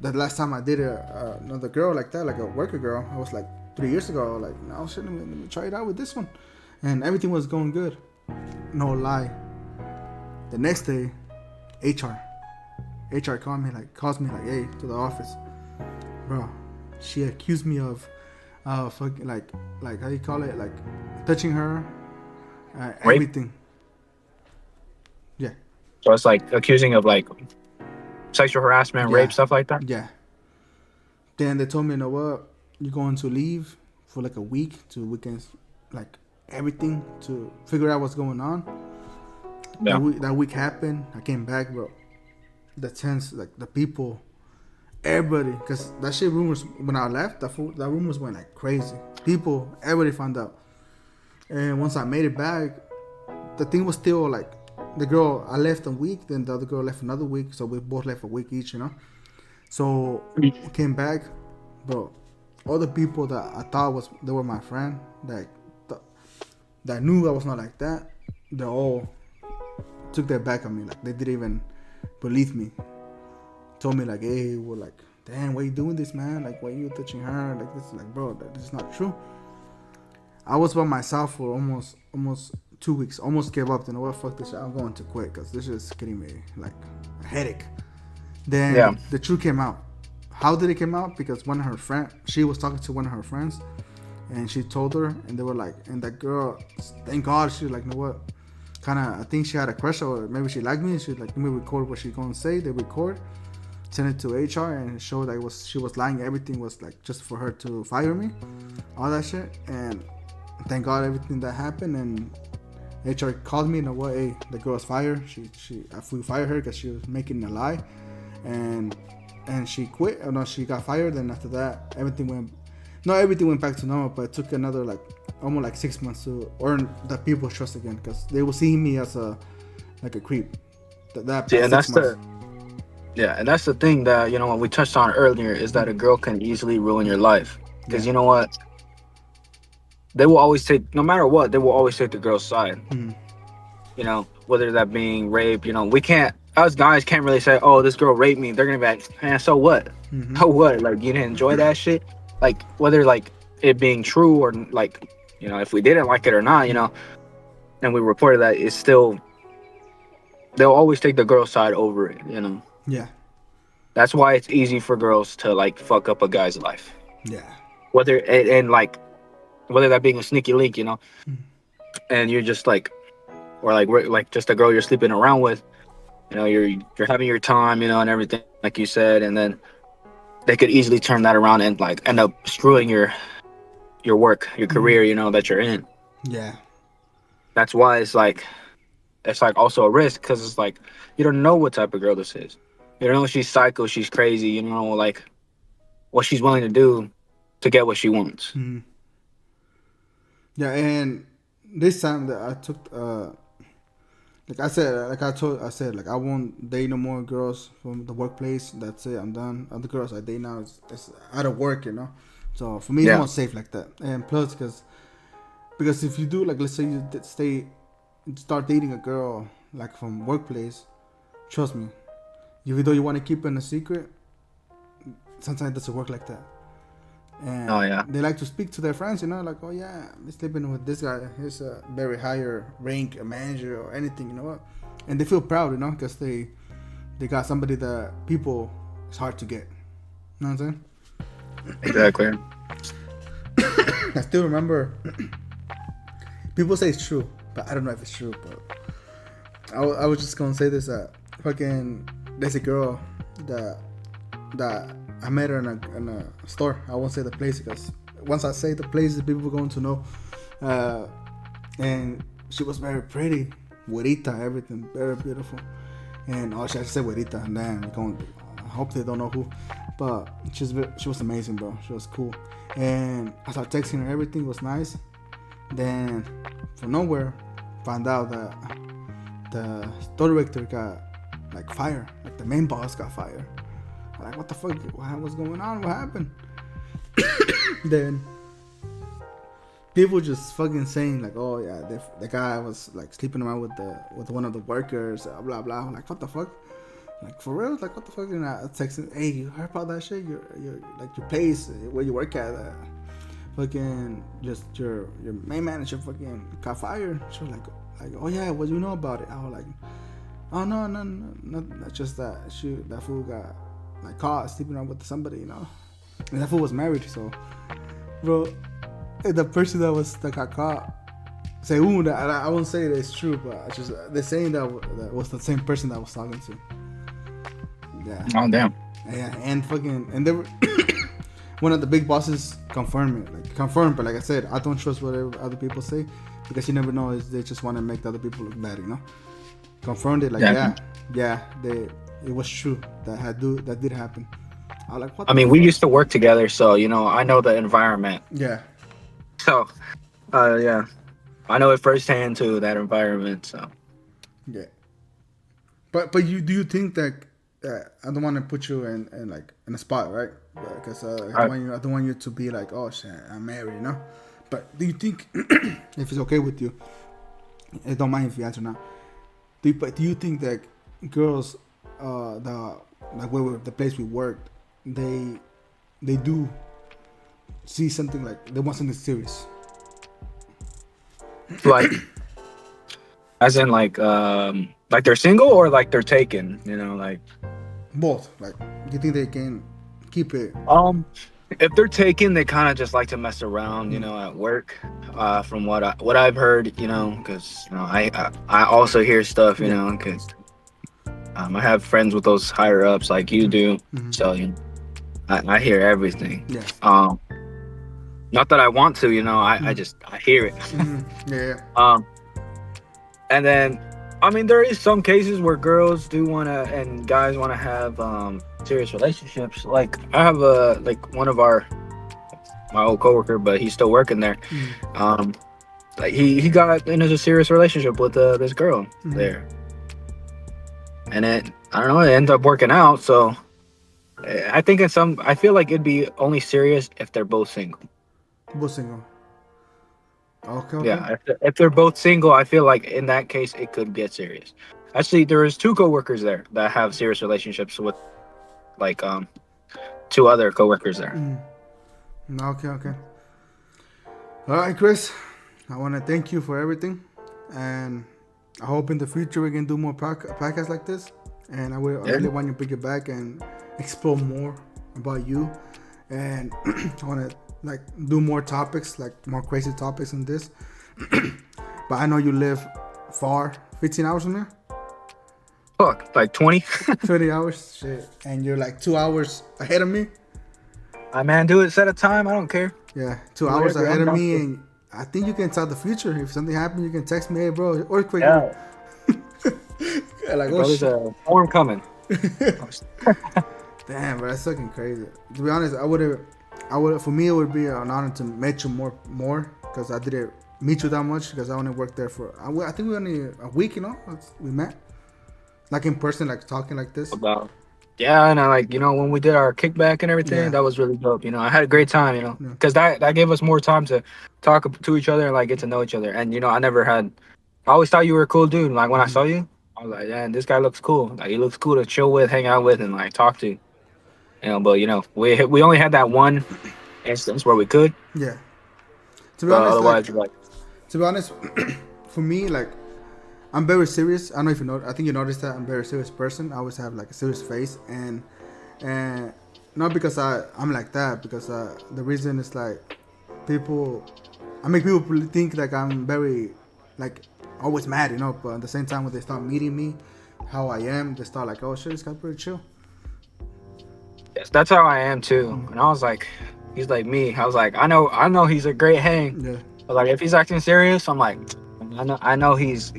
the last time I did another girl like that, like a worker girl, I was like 3 years ago. I was like, no shit, let me try it out with this one. And everything was going good. No lie. The next day, HR calls me like, hey, to the office, bro. She accused me of, fucking like how you call it, like touching her,
Rape.
everything. Yeah,
So it's like accusing of like sexual harassment, rape,
yeah,
stuff like that.
yeah. Then they told me, you know what, you're going to leave for like a week to weekends, like everything to figure out what's going on.
Yeah.
That week happened. I came back, bro. The tense, like the people, everybody, because that shit rumors when I left, that rumors went like crazy. People, everybody found out. And once I made it back, the thing was still like the girl. I left a week, then the other girl left another week, so we both left a week each. So I came back, bro. All the people that I thought they were my friend, that knew I was not like that, they all took their back on me. Like they didn't even believe me. Told me like, hey, we're like, damn, why you doing this, man? Like, why you touching her? Like this, like, bro, this is not true. I was by myself for almost 2 weeks. Almost gave up. You know what? Fuck this shit. I'm going to quit because this is getting me like a headache. Then
Yeah.
the truth came out. How did it come out? Because one of her friends, she was talking to one of her friends, and she told her, and they were like, and that girl, thank God, she was like, you know what? Kind of, I think she had a crush, or maybe she liked me. She was like, let me record what she's gonna say. They record, send it to HR, and show that she was lying. Everything was like just for her to fire me, all that shit. And thank God everything that happened. And HR called me, you know what? Hey, the girl was fired. We fired her because she was making a lie, and she quit. Oh no, she got fired. And after that, everything went back to normal. But it took another like almost like 6 months to earn the people's trust again, because they were seeing me as a creep. That
Yeah, and
6 months.
and that's the thing that what we touched on earlier is that a girl can easily ruin your life because
Yeah.
you know what, they will always take, no matter what, they will always take the girl's side.
Mm-hmm.
Whether that being rape, we can't, us guys can't really say, oh, this girl raped me. They're gonna be like, man, so what?
Mm-hmm.
So what? Like, you didn't enjoy that shit? Like, whether like it being true or like, if we didn't like it or not, and we reported that, it's still, they'll always take the girl's side over it.
Yeah.
That's why it's easy for girls to like fuck up a guy's life.
Yeah.
Whether and like whether that being a sneaky link,
Mm-hmm.
and you're just like, or like just a girl you're sleeping around with, you're having your time, and everything like you said, and then they could easily turn that around and like end up screwing your work, your career, that you're in.
Yeah.
That's why it's like also a risk, because it's like you don't know what type of girl this is. You don't know if she's psycho, she's crazy, like what she's willing to do to get what she wants.
Mm-hmm. Yeah. And this time that I took, like I said, like I won't date no more girls from the workplace. That's it. I'm done. Other girls I date now is out of work. So for me, it's
Yeah.
more safe like that. And plus, because Because if you do, like, let's say you start dating a girl like from workplace, trust me, even though you want to keep it a secret, sometimes it doesn't work like that. And
Oh yeah.
they like to speak to their friends, like, oh yeah, I'm sleeping with this guy. He's a very higher rank, a manager or anything, you know what? And they feel proud, because they got somebody that people it's hard to get. You know what I'm saying?
Exactly.
I still remember. People say it's true, but I don't know if it's true. But I was just gonna say this: there's a girl that I met her in a store. I won't say the place because once I say the place, people are going to know. And she was very pretty, güerita, everything, very beautiful. And I should say güerita, and then I hope they don't know who. But she was amazing, bro. She was cool. And I started texting her. Everything was nice. Then, from nowhere, found out that the store director got like fired. Like the main boss got fired. I'm like, what the fuck? What's going on? What happened? Then people just fucking saying like, oh yeah, the guy was like sleeping around with one of the workers, blah blah. I'm like, what the fuck? Like, for real? Like, what the fuck? And I texted, hey, you heard about that shit? Your like your place where you work at, fucking just your main manager fucking got fired. She was like, oh yeah, what do you know about it? I was like, oh no, that's just that that fool got like caught sleeping around with somebody, and that fool was married. So, bro, the person that got caught say, ooh, I won't say that it's true, but it's just they're saying that was the same person that I was talking to. Yeah.
Oh damn.
Yeah, and they were one of the big bosses confirmed it. But like I said, I don't trust whatever other people say because you never know. They just want to make the other people look bad, Confirmed it, like it was true that did happen. I was like, what? I
mean, we used to work together, so I know the environment.
Yeah.
So, yeah, I know it firsthand too, that environment. So.
Yeah. But do you think that? I don't want to put you in a spot, right? Because I don't want you to be like, oh shit, I'm married, But do you think, if it's okay with you, I don't mind if you answer now. But do you think that girls, the place we worked, they do see something like they want something serious?
Like, as in like they're single or like they're taken, like.
Both. Like, do you think they can keep it?
If they're taken, they kind of just like to mess around, at work. From what I've heard, because I also hear stuff, because I have friends with those higher ups like you do, so I hear everything.
Yeah.
Not that I want to, I hear it.
Yeah.
And then. I mean, there is some cases where girls do want to and guys want to have serious relationships. Like, I have one of my old coworker, but he's still working there. Like he got into a serious relationship with this girl there, and I don't know, it ended up working out. So I think I feel like it'd be only serious if they're both single.
Both single. Okay.
Yeah, if they're both single, I feel like in that case it could get serious. Actually, there is 2 coworkers there that have serious relationships with, like, 2 other coworkers there.
Okay. All right, Chris. I want to thank you for everything, and I hope in the future we can do more podcasts like this. And I really want you to pick it back and explore more about you, and I want to do more topics, like more crazy topics than this. But I know you live far, 15 hours from here.
Fuck, like 20.
20 hours, shit. And you're like 2 hours ahead of me.
Man, do it, set a time, I don't care.
Yeah, 2 hours ahead of me, and I think you can tell the future. If something happens, you can text me, hey bro, earthquake.
Yeah.
Like,
oh, there's a storm coming.
Damn, bro, that's fucking crazy. To be honest, I would. For me, it would be an honor to meet you more because I didn't meet you that much because I only worked there for. I think we only a week, we met, like in person, like talking like this.
About Yeah, and I like, when we did our kickback and everything,
Yeah.
that was really dope. I had a great time,
Yeah.
because that gave us more time to talk to each other and like get to know each other. And I always thought you were a cool dude. Like when I
Mhm.
saw you, I was like, man, this guy looks cool. Like he looks cool to chill with, hang out with, and like talk to. But we only had that one instance where we could,
Yeah. To be
but
honest, like
otherwise, like,
to be honest, for me, like I'm very serious. I don't know if you know. I think you noticed that I'm a very serious person. I always have like a serious face, and not because I'm like that. Because the reason is like people, I make people think like I'm very like always mad, But at the same time, when they start meeting me, how I am, they start like, oh shit, this guy's pretty chill.
yes, that's how I am too. And I was like, he's like me. I was like, I know he's a great hang.
Yeah,
But like if he's acting serious, I'm like, I know he's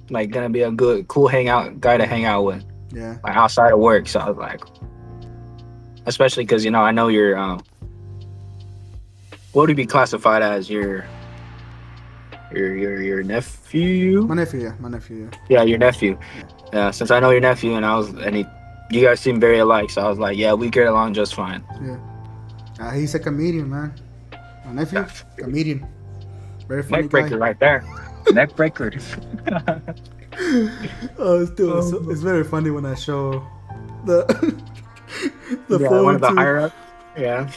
like gonna be a good, cool hangout guy to hang out with,
yeah.
like outside of work. So I was like, especially because I know you're what would he be classified as your nephew?
My nephew, yeah, my nephew, yeah,
Yeah, your nephew.
yeah.
Yeah, since I know your nephew you guys seem very alike, so I was like, yeah, we get along just fine.
Yeah. He's a comedian, man. My nephew,
Yeah.
comedian, very funny
Neck
guy.
breaker right there. Neck breaker.
Still,
Um,
it's very funny when I show the the
yeah, one of
phone
the
to.
higher ups. Yeah.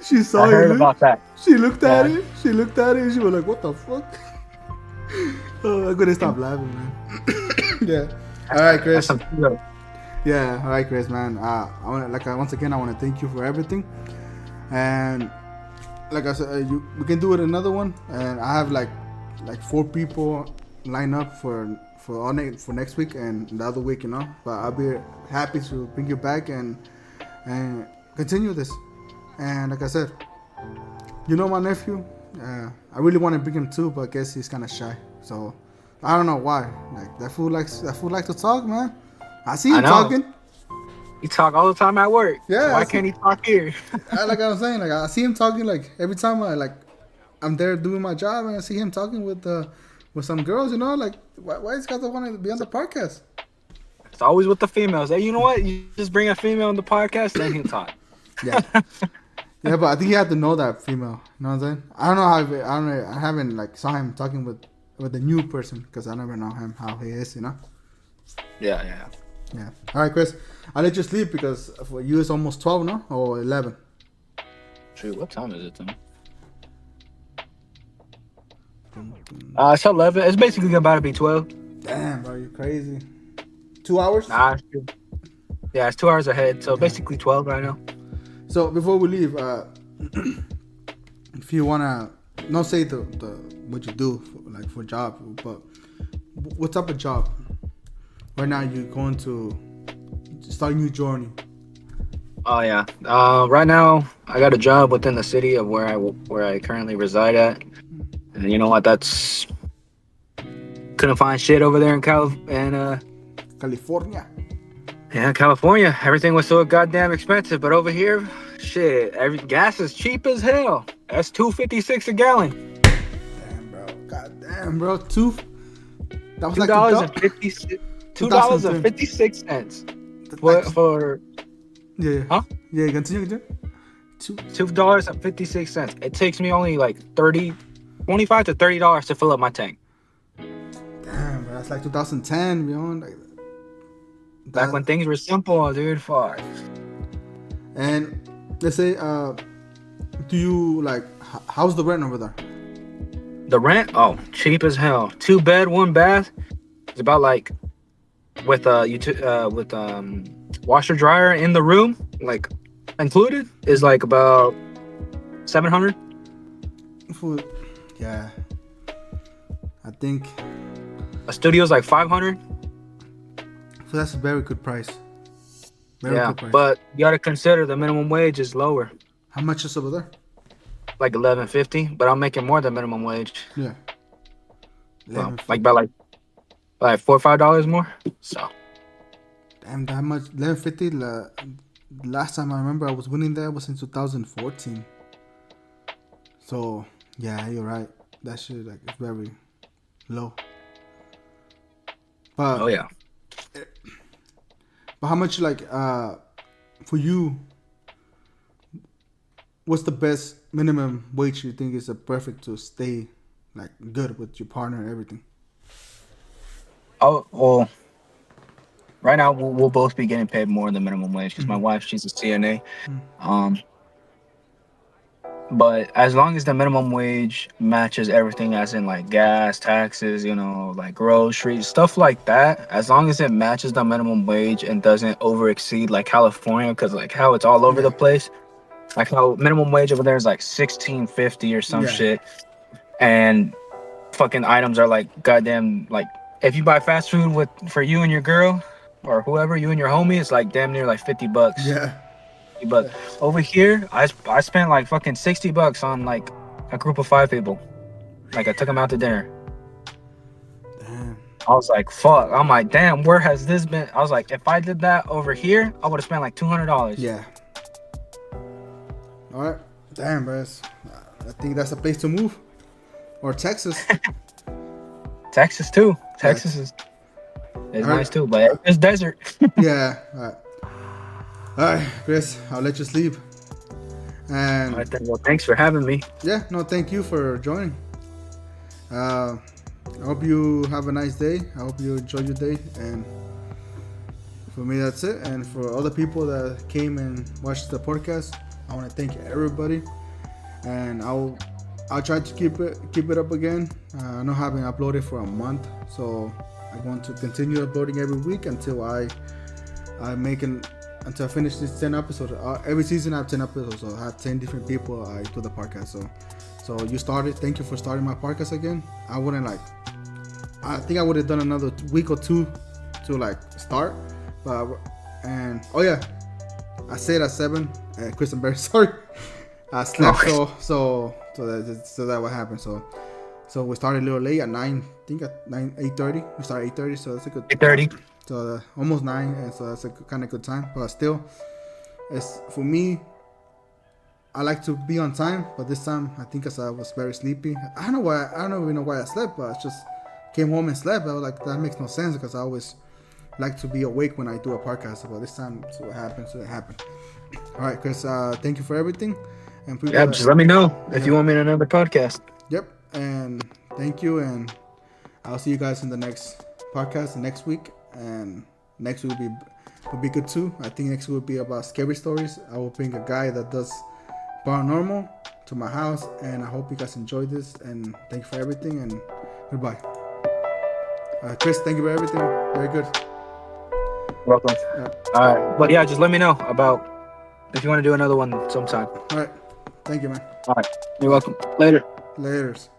She
I
saw it.
heard
Look.
about that.
She looked at
Yeah.
it. She looked at it. And she was like, "What the fuck?" Oh, I couldn't stop laughing, man. Yeah. All right,
That's
Chris.
some
Yeah. All right, Chris, man. Once again, I want to thank you for everything. And like I said, we can do it another one. And I have like 4 people lined up for next week and the other week, But I'll be happy to bring you back and continue this. And like I said, my nephew. I really want to bring him too, but I guess he's kind of shy. So I don't know why. Like that fool likes to talk, man. I see
I
him
know.
talking.
He talk all the time at work. So
Yeah,
why can't he talk here?
like I was saying, like I see him talking like every time I'm there doing my job and I see him talking with some girls, Like why this guy don't want to be on the podcast?
It's always with the females. Hey, you know what? You just bring a female on the podcast, then he'll talk.
Yeah, yeah, but I think you have to know that female. You know what I'm saying? I don't know how. I don't know. I haven't saw him talking with a new person because I never know him how he is.
Yeah.
Yeah. All right, Chris. I'll let you sleep because for you it's almost 12 now or 11.
True. What time is it then? It's 11. It's basically about to be 12.
Damn, bro, you crazy. 2 hours?
Nah. Yeah, it's 2 hours ahead. So basically 12 right now.
So before we leave, if you wanna not say the what you do for job, but what type of job? Right now you're going to start a new journey.
Oh yeah. Right now I got a job within the city of where I currently reside at, and you know what? That's couldn't find shit over there in
California.
Yeah, California. Everything was so goddamn expensive, but over here, shit, every gas is cheap as hell. That's $2.56 a gallon.
Damn, bro. God damn, bro. That was like
$2.56 for
yeah.
huh?
Yeah, continue.
$2.56. It takes me only like $25 to $30 to fill up my tank.
Damn, bro. That's like 2010, beyond.
Back when things were simple, dude. Fuck.
And let's say, do you how's the rent over there?
The rent? Oh, cheap as hell. 2 bed, 1 bath. It's about like with washer dryer in the room, like included, is like about 700.
Yeah, I think
A studio's like 500.
so. That's a very good price.
Yeah, but you gotta consider the minimum wage is lower,
How much is over there?
like 11.50. But I'm making more than minimum wage.
Yeah.
Well, like by like $4 or $5 more. So
Damn, that much. 11.50. Last time I remember I was winning there was in 2014. So yeah, you're right. That shit is very low. But
oh yeah.
But how much like for you? What's the best minimum wage you think is a perfect to stay like good with your partner and everything?
Oh well, right now we'll both be getting paid more than minimum wage because my
Mm-hmm.
wife, she's a CNA. Um, but as long as the minimum wage matches everything, as in like gas, taxes, like groceries, stuff like that, as long as it matches the minimum wage and doesn't over exceed like California, because like how it's all over
Yeah.
the place, like how minimum wage over there is like 16.50 or some
Yeah.
shit, and fucking items are like goddamn like if you buy fast food for you and your girl or whoever, you and your homie, it's like damn near like 50 bucks.
Yeah.
50 bucks. Over here, I spent like fucking 60 bucks on like a group of 5 people. Like I took them out to dinner.
Damn.
I was like, fuck. I'm like, damn, where has this been? I was like, if I did that over here, I would have spent like $200.
Yeah. All right. Damn, bro. I think that's a place to move. Or Texas.
Texas too. Texas is nice too, but it's desert.
Yeah. All right. All right, Chris. I'll let you sleep. And
All right, then. Well, thanks for having me.
yeah, no, thank you for joining. I hope you have a nice day. I hope you enjoy your day. And for me, that's it. And for other people that came and watched the podcast, I want to thank everybody. And I'll try to keep it up again. I know I haven't uploaded for a month, so I want to continue uploading every week until I finish these 10 episodes. Every season I have 10 episodes, so I have 10 different people I do the podcast. So you started. Thank you for starting my podcast again. I think I would have done another week or two to like start, and oh yeah, I said at 7. Chris and Barry, sorry, I slept so that what happened. So we started a little late at 9. I think at 8:30. We started 8:30, so that's a good
8:30.
So almost 9, and so that's a kind of good time. But still, it's for me. I like to be on time, but this time I think because I was very sleepy. I don't know why. I don't even know why I slept, but I just came home and slept. I was like, that makes no sense because I always like to be awake when I do a podcast. But this time, so it happened. All right, Chris. Thank you for everything. And people,
Just let me know if you want me in another podcast.
Yep. And thank you. And I'll see you guys in the next podcast next week. And next week will be good too. I think next week will be about scary stories. I will bring a guy that does paranormal to my house, and I hope you guys enjoyed this. And thank you for everything. And goodbye. Chris, thank you for everything. Very good.
Welcome. All right, but yeah, just let me know about if you want to do another one sometime.
All right. Thank you, man.
All right. You're welcome. Later.
Laters.